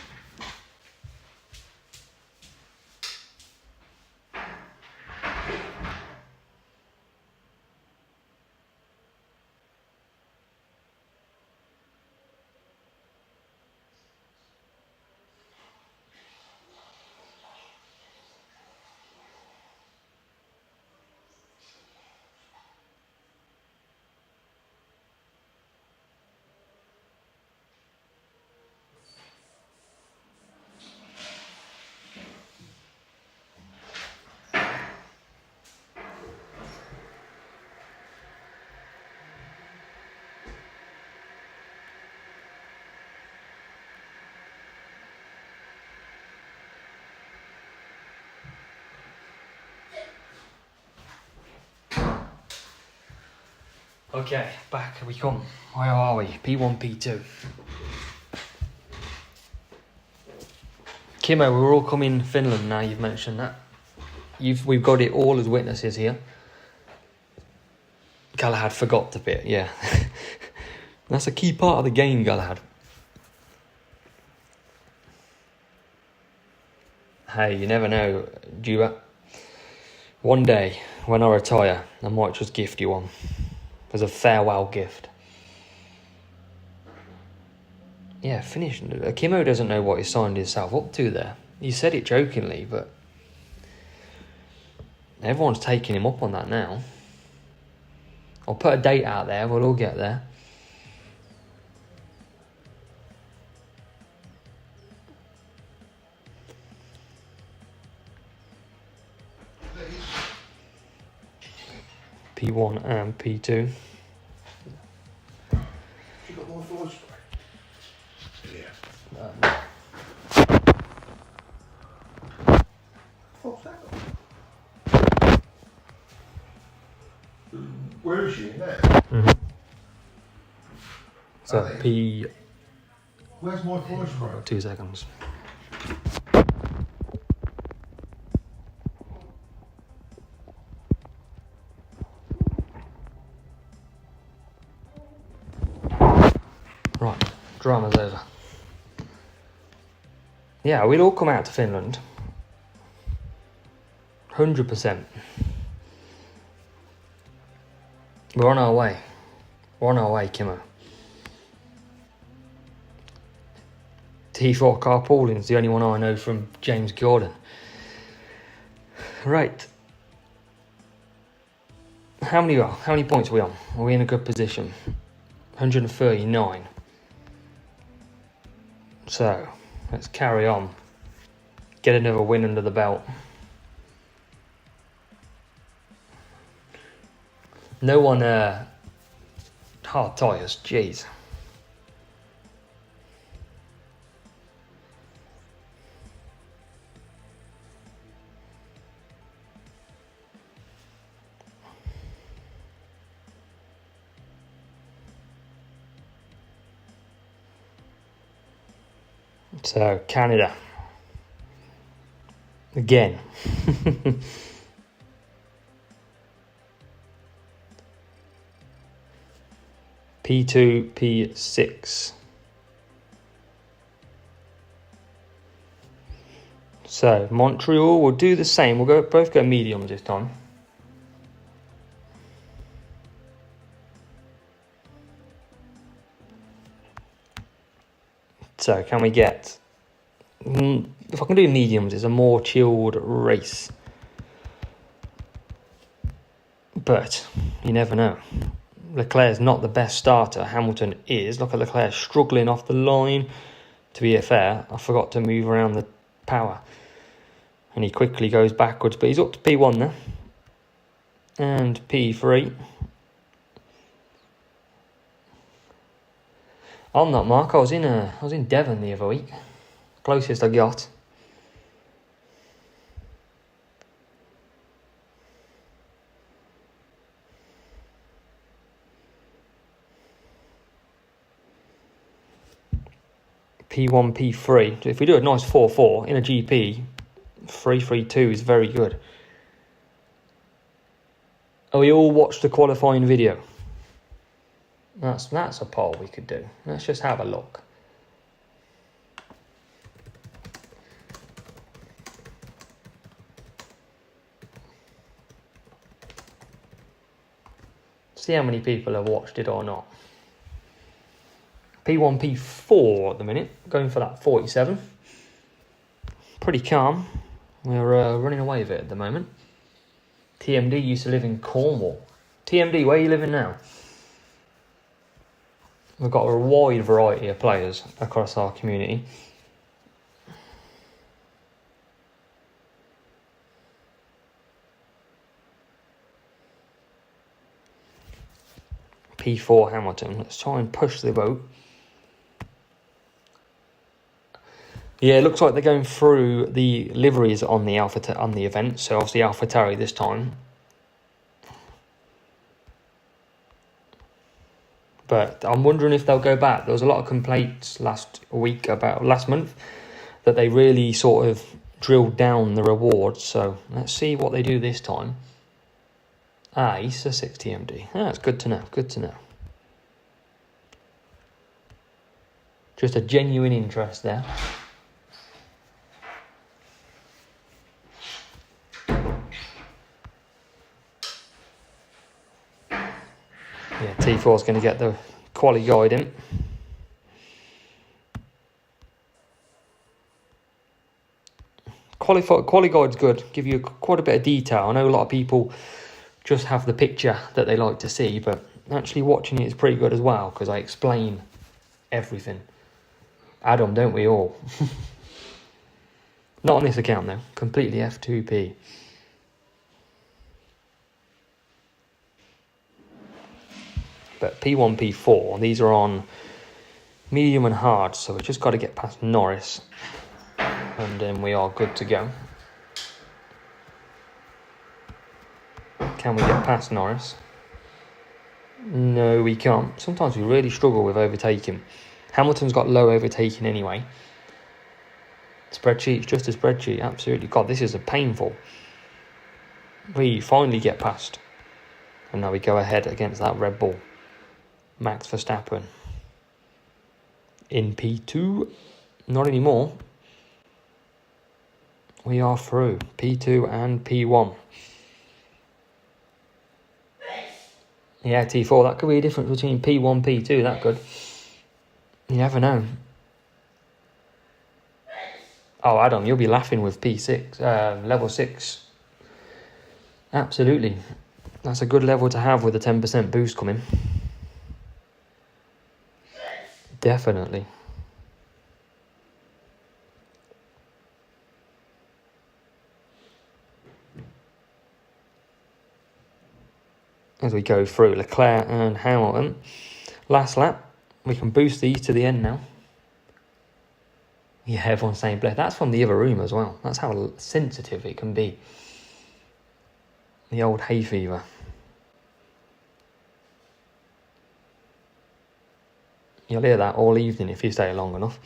Okay, back we come. Where are we? P1, P2. Kimmo, we're all coming Finland now, you've mentioned that. We've got it all as witnesses here. Galahad forgot the bit, yeah. That's a key part of the game, Galahad. Hey, you never know, Juba. One day, when I retire, I might just gift you one. As a farewell gift. Yeah, finished. Kimmo doesn't know what he signed himself up to there. He said it jokingly, but everyone's taking him up on that now. I'll put a date out there, we'll all get there. P1 and P2. You got more forward spray? Yeah. What's that? Where is she in there? Mm-hmm. So Are they? P. Where's my forward spray? 2 seconds. Right, drama's over. Yeah, we'd all come out to Finland. 100%. We're on our way. We're on our way, Kimmo. T4 carpooling's the only one I know from James Gordon. Right. How many points are we on? Are we in a good position? 139. So, let's carry on. Get another win under the belt. No one hard tyres, jeez. So, Canada. Again. P2, P6. So, Montreal will do the same. We'll both go mediums this time. So, can we get... if I can do mediums, it's a more chilled race. But, you never know. Leclerc's not the best starter. Hamilton is. Look at Leclerc struggling off the line. To be fair, I forgot to move around the power. And he quickly goes backwards. But he's up to P1 now. And P3. I'm not, Mark. I was in Devon the other week. Closest I got. P1, P3. So if we do a nice 4-4 in a GP, 3-3-2 is very good. Oh, we all watched the qualifying video. That's a poll we could do. Let's just have a look. See how many people have watched it or not. P1, P4 at the minute, going for that 47. Pretty calm. We're running away with it at the moment. TMD used to live in Cornwall. TMD, where are you living now? We've got a wide variety of players across our community. P4 Hamilton. Let's try and push the vote. Yeah, it looks like they're going through the liveries on the event. So obviously AlphaTauri this time. But I'm wondering if they'll go back. There was a lot of complaints last month, that they really sort of drilled down the rewards. So let's see what they do this time. ISA 60 MD. That's good to know. Good to know. Just a genuine interest there. Yeah, T4 is going to get the quality guide in. Quality guide's good. Give you quite a bit of detail. I know a lot of people just have the picture that they like to see, but actually watching it is pretty good as well, because I explain everything. Adam, don't we all? Not on this account though. Completely F2P. But P1, P4, these are on medium and hard, so we've just got to get past Norris, and then we are good to go. Can we get past Norris? No, we can't. Sometimes we really struggle with overtaking. Hamilton's got low overtaking anyway. Spreadsheet's just a spreadsheet, absolutely. God, this is a painful. We finally get past. And now we go ahead against that Red Bull. Max Verstappen. In P2. Not anymore. We are through. P2 and P1. Yeah, T4. That could be a difference between P1 P2. That could. You never know. Oh, Adam, you'll be laughing with P6. Level 6. Absolutely. That's a good level to have with a 10% boost coming. Definitely. As we go through Leclerc and Hamilton. Last lap. We can boost these to the end now. Yeah, everyone's saying Blair. That's from the other room as well. That's how sensitive it can be. The old hay fever. You'll hear that all evening if you stay long enough.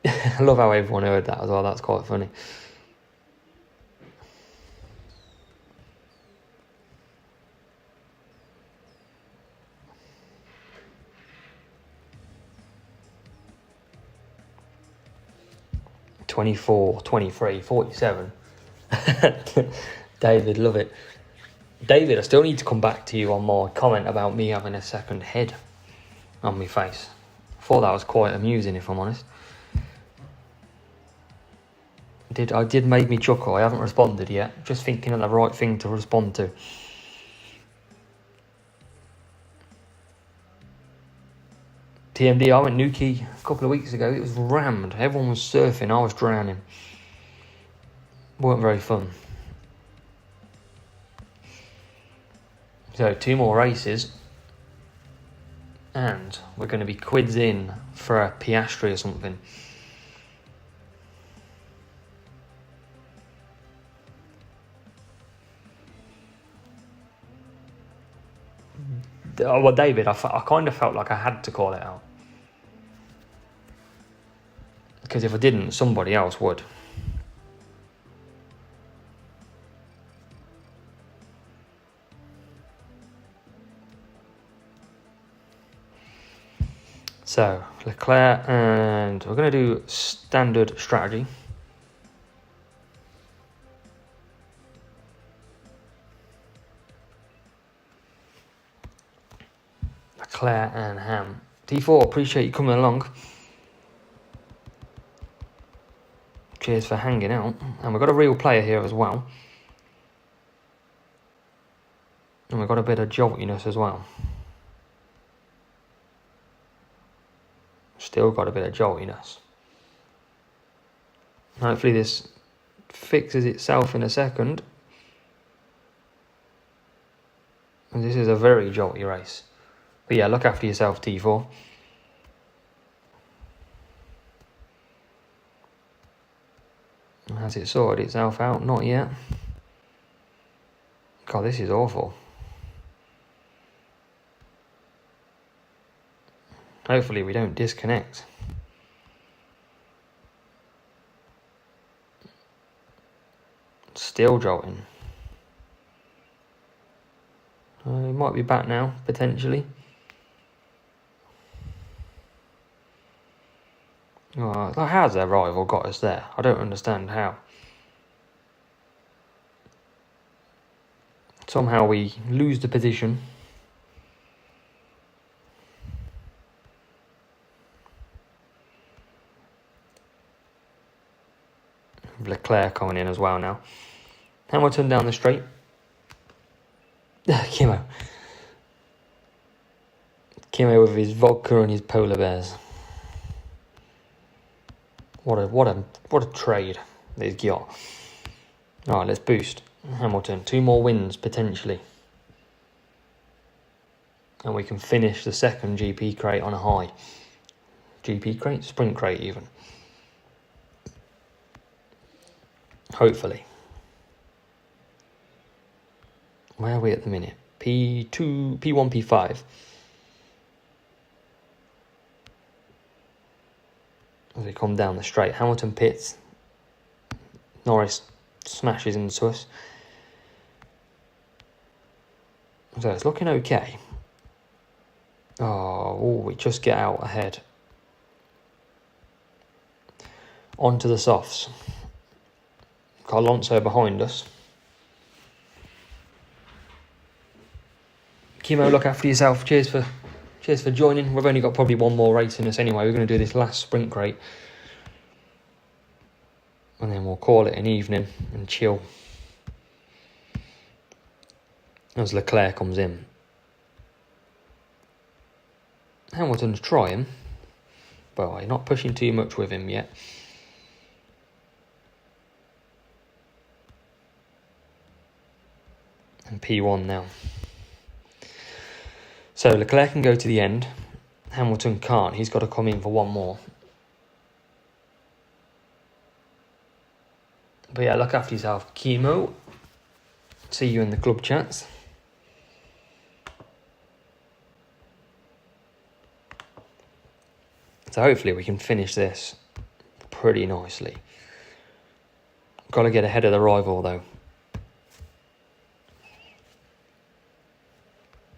I love how everyone heard that as well. That's quite funny. "24, 23, 47. David, love it. David, I still need to come back to you on my comment about me having a second head on my face. I thought that was quite amusing, if I'm honest. I did make me chuckle. I haven't responded yet. Just thinking of the right thing to respond to. TMD, I went Nuki a couple of weeks ago. It was rammed. Everyone was surfing. I was drowning. Weren't very fun. So 2 more races. And we're going to be quids in for a Piastri or something. Well, David, I kind of felt like I had to call it out. Because if I didn't, somebody else would. So, Leclerc, and we're going to do standard strategy. Leclerc and Ham. T4, appreciate you coming along. Cheers for hanging out. And we've got a real player here as well. And we've got a bit of joltiness as well. Still got a bit of joltiness. Hopefully this fixes itself in a second. And this is a very jolty race. But yeah, look after yourself, T4. Has it sorted itself out? Not yet. God, this is awful. Hopefully we don't disconnect. Still jolting. He might be back now, potentially. Oh, how's their rival got us there? I don't understand how. Somehow we lose the position. Leclerc coming in as well now. Hamilton down the straight. Kimo with his vodka and his polar bears. What a trade that he's got. Alright, let's boost. Hamilton, 2 more wins potentially. And we can finish the second GP crate on a high. GP crate? Sprint crate even. Hopefully. Where are we at the minute? P2, P1, P5. As we come down the straight, Hamilton pits. Norris smashes into us. So it's looking okay. Oh, we just get out ahead. Onto the softs. Got Alonso behind us. Kimo, look after yourself. Cheers for joining. We've only got probably one more race in us anyway. We're going to do this last sprint crate. And then we'll call it an evening and chill. As Leclerc comes in. Hamilton's trying. But I'm not pushing too much with him yet. And P1 now. So Leclerc can go to the end. Hamilton can't. He's got to come in for one more. But yeah, look after yourself, Kimo. See you in the club chats. So hopefully we can finish this pretty nicely. Got to get ahead of the rival though.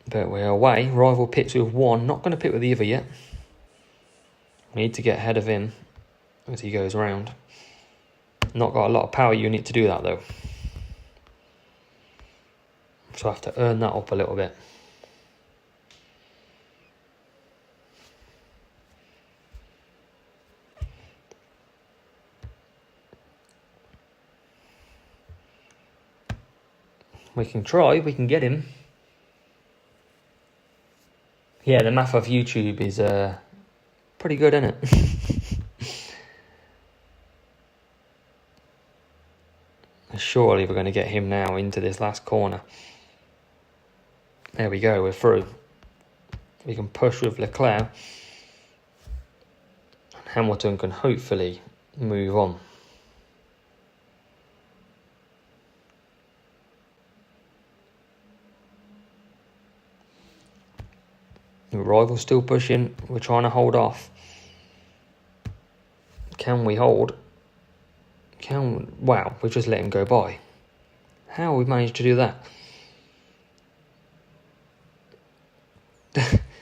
But we're away. Rival pits with 1. Not going to pit with the other yet. We need to get ahead of him as he goes round. Not got a lot of power unit to do that though. So I have to earn that up a little bit. We can try. We can get him. Yeah, the math of YouTube is pretty good, isn't it? Surely we're going to get him now into this last corner. There we go, we're through. We can push with Leclerc. And Hamilton can hopefully move on. The rival's still pushing. We're trying to hold off. Can we hold? Wow, we just let him go by. How we managed to do that?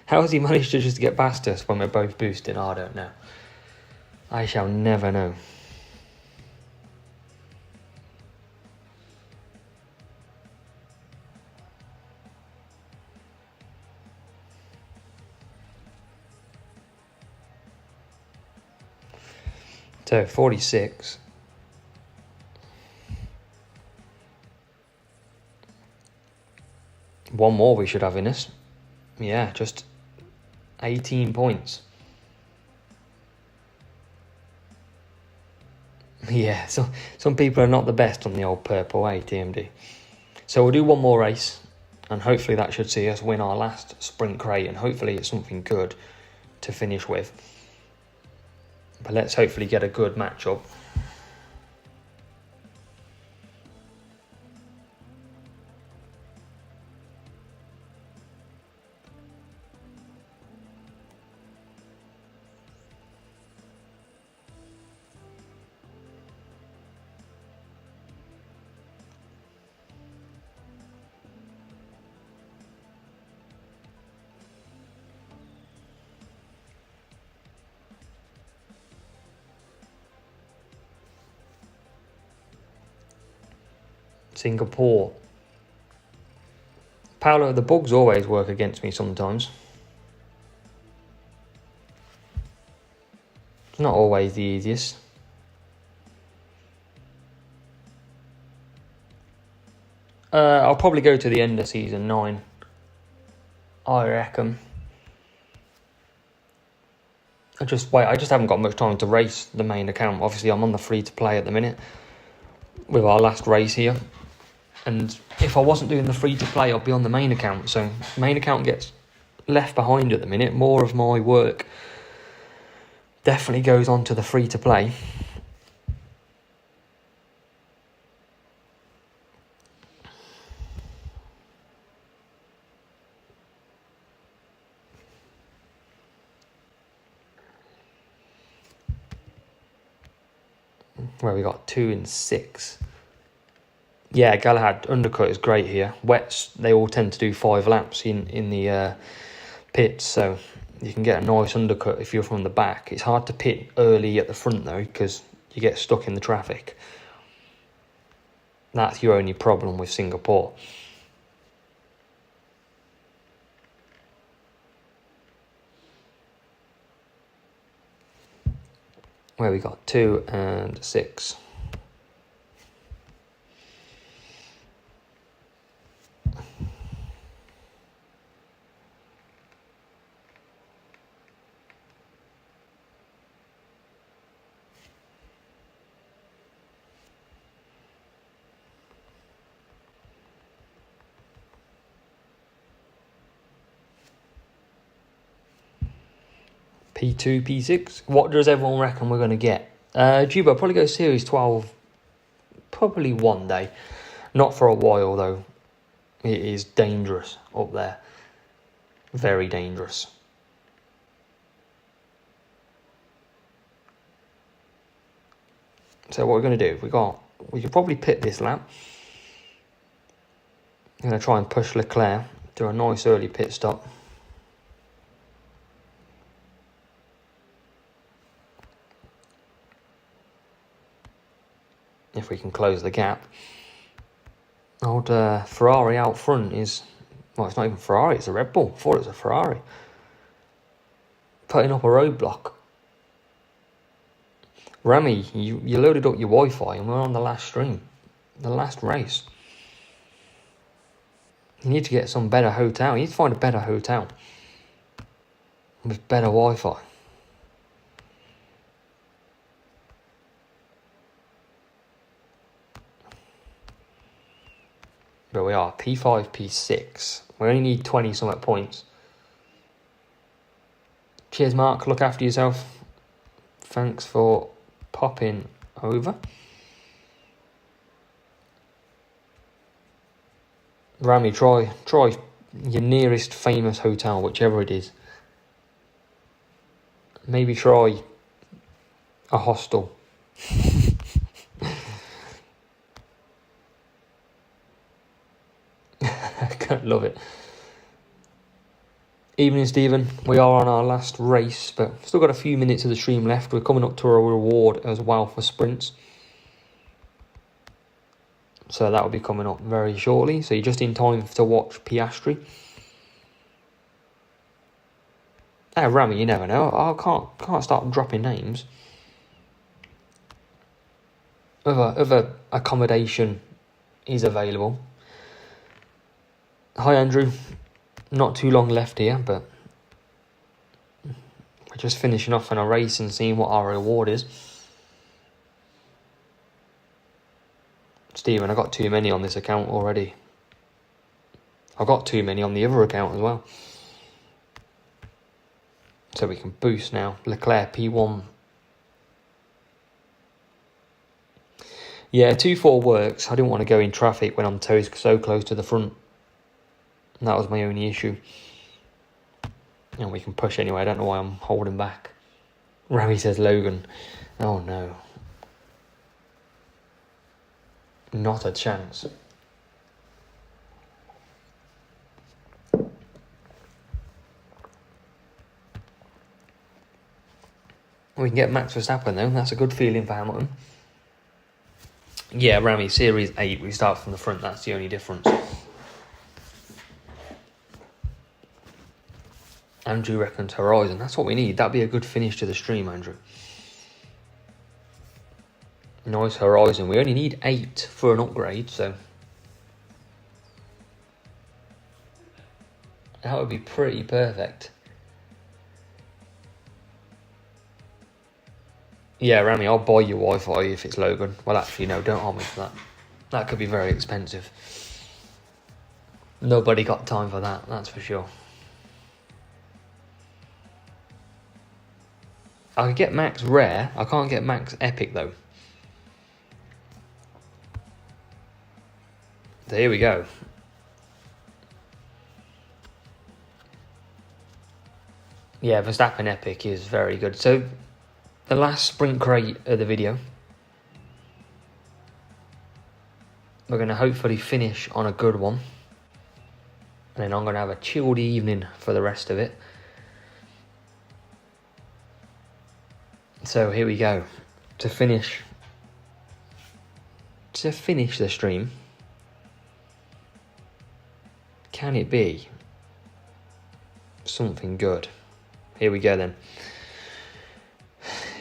How has he managed to just get past us when we're both boosting? I don't know. I shall never know. So 46. One more we should have in us. Yeah, just 18 points. Yeah, so some people are not the best on the old purple, TMD. So we'll do one more race, and hopefully that should see us win our last sprint crate, and hopefully it's something good to finish with. But let's hopefully get a good matchup. Singapore. Paolo, the bugs always work against me sometimes. It's not always the easiest. I'll probably go to the end of season 9. I reckon. I just haven't got much time to race the main account. Obviously, I'm on the free to play at the minute with our last race here. And if I wasn't doing the free to play, I'd be on the main account. So main account gets left behind at the minute. More of my work definitely goes on to the free to play. Where we got 2 and 6. Yeah, Galahad undercut is great here. Wets, they all tend to do 5 laps in the pits, so you can get a nice undercut if you're from the back. It's hard to pit early at the front though, because you get stuck in the traffic. That's your only problem with Singapore. Where we got 2 and 6. P2, P6. What does everyone reckon we're going to get? Juba, probably go Series 12 probably one day. Not for a while, though. It is dangerous up there. Very dangerous. So what we're going to do, we could probably pit this lap. I'm going to try and push Leclerc, do a nice early pit stop. If we can close the gap. Old Ferrari out front is, well, it's not even Ferrari, it's a Red Bull. I thought it was a Ferrari. Putting up a roadblock. Rami, you loaded up your Wi-Fi and we're on the last stream. The last race. You need to get some better hotel. You need to find a better hotel. With better Wi-Fi. But we are P5, P6. We only need 20 something points. Cheers, Mark. Look after yourself. Thanks for popping over. Rami, try your nearest famous hotel, whichever it is. Maybe try a hostel. Love it. Evening, Stephen. We are on our last race, but still got a few minutes of the stream left. We're coming up to a reward as well for sprints. So that will be coming up very shortly. So you're just in time to watch Piastri. Hey, Rami, you never know. I can't start dropping names. Other accommodation is available. Hi, Andrew. Not too long left here, but we're just finishing off on a race and seeing what our reward is. Stephen, I got too many on this account already. I got too many on the other account as well. So we can boost now. Leclerc P1. Yeah, 2-4 works. I didn't want to go in traffic when I'm so close to the front. And that was my only issue. And we can push anyway. I don't know why I'm holding back. Rami says Logan. Oh no. Not a chance. We can get Max Verstappen though. That's a good feeling for Hamilton. Yeah, Rami, Series 8, we start from the front, that's the only difference. Andrew reckons Horizon, that's what we need. That'd be a good finish to the stream, Andrew. Nice Horizon. We only need 8 for an upgrade, so that would be pretty perfect. Yeah, Rami, I'll buy you Wi-Fi if it's Logan. Well, actually, no, don't hold me for that. That could be very expensive. Nobody got time for that, that's for sure. I could get Max Rare. I can't get Max Epic, though. So here we go. Yeah, Verstappen Epic is very good. So, the last sprint crate of the video. We're going to hopefully finish on a good one. And then I'm going to have a chilled evening for the rest of it. So here we go. To finish the stream. Can it be something good? Here we go then.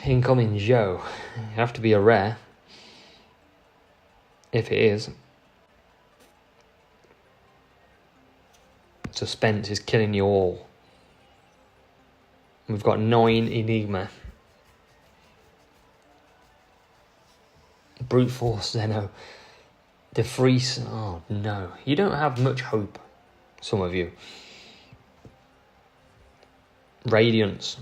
Incoming Joe. It'd have to be a rare. If it is. Suspense is killing you all. We've got 9 Enigma. Brute Force Zeno. De Vries. Oh no. You don't have much hope. Some of you. Radiance.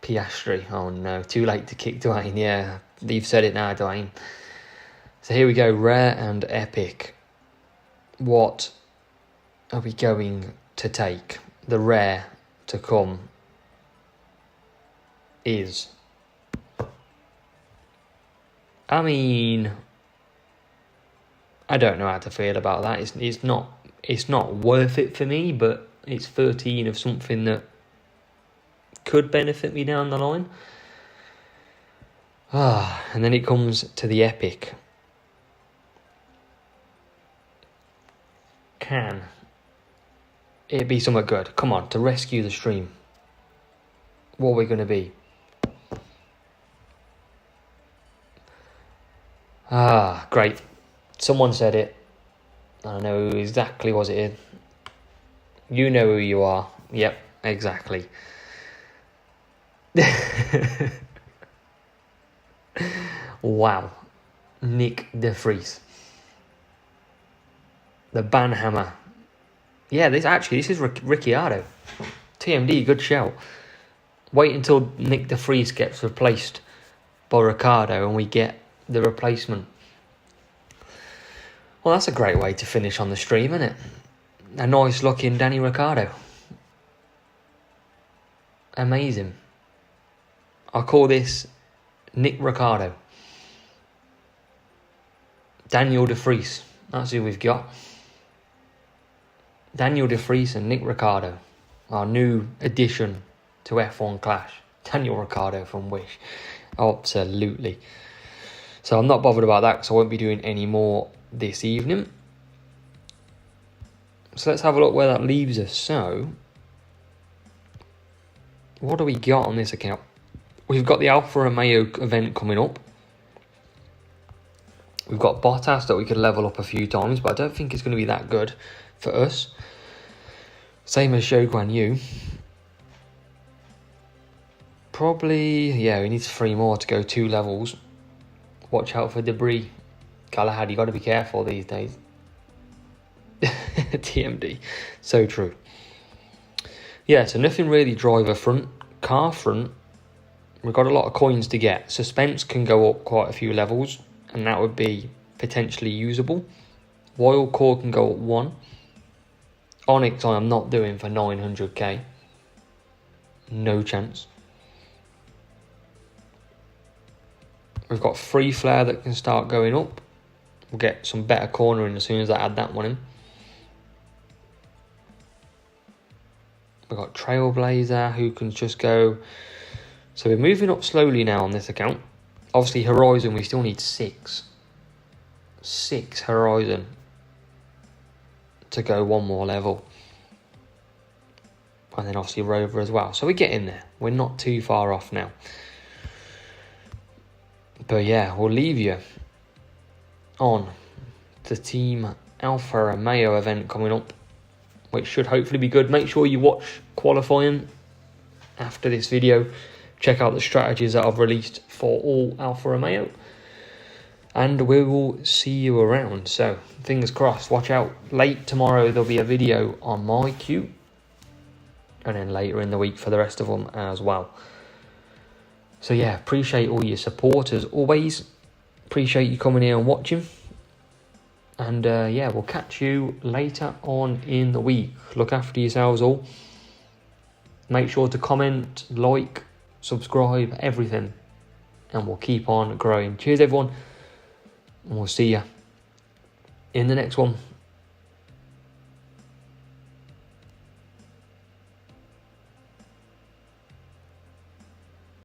Piastri. Oh no. Too late to kick Dwayne. Yeah. You've said it now, Dwayne. So here we go. Rare and epic. What are we going to take? The rare to come is... I mean... I don't know how to feel about that. It's not worth it for me, but it's 13 of something that could benefit me down the line. And then it comes to the epic. Can it be somewhat good? Come on, to rescue the stream. What are we going to be? Great. Someone said it. I know exactly what it is. You know who you are. Yep, exactly. Wow. Nick De Vries. The Banhammer. Yeah, this is Ricciardo. TMD, good shout. Wait until Nick De Vries gets replaced by Ricciardo and we get the replacement. Well, that's a great way to finish on the stream, isn't it? A nice looking Danny Ricciardo. Amazing. I call this Nick Ricciardo. Daniel De Vries. That's who we've got. Daniel De Vries and Nick Ricciardo. Our new addition to F1 Clash. Daniel Ricciardo from Wish. Absolutely. So I'm not bothered about that because I won't be doing any more this evening. So let's have a look where that leaves us. So, what do we got on this account? We've got the Alfa Romeo event coming up. We've got Bottas that we could level up a few times, but I don't think it's going to be that good for us. Same as Zhou Guan Yu. Probably, yeah, we need 3 more to go 2 levels. Watch out for debris. Galahad, you got to be careful these days. TMD. So true. Yeah, so nothing really driver front. Car front, we've got a lot of coins to get. Suspense can go up quite a few levels, and that would be potentially usable. Wild Core can go up 1. Onyx I am not doing for 900k. No chance. We've got Free Flare that can start going up. We'll get some better cornering as soon as I add that one in. We've got Trailblazer who can just go... So we're moving up slowly now on this account. Obviously, Horizon, we still need 6. 6 Horizon to go one more level. And then obviously Rover as well. So we're getting there. We're not too far off now. But yeah, we'll leave you on the Team Alfa Romeo event coming up, which should hopefully be good. Make sure you watch qualifying after this video. Check out the strategies that I've released for all Alfa Romeo. And we will see you around. So, fingers crossed. Watch out. Late tomorrow, there'll be a video on my queue. And then later in the week for the rest of them as well. So, yeah, appreciate all your support as always. Appreciate you coming here and watching. And, yeah, we'll catch you later on in the week. Look after yourselves all. Make sure to comment, like, subscribe, everything. And we'll keep on growing. Cheers, everyone. And we'll see you in the next one.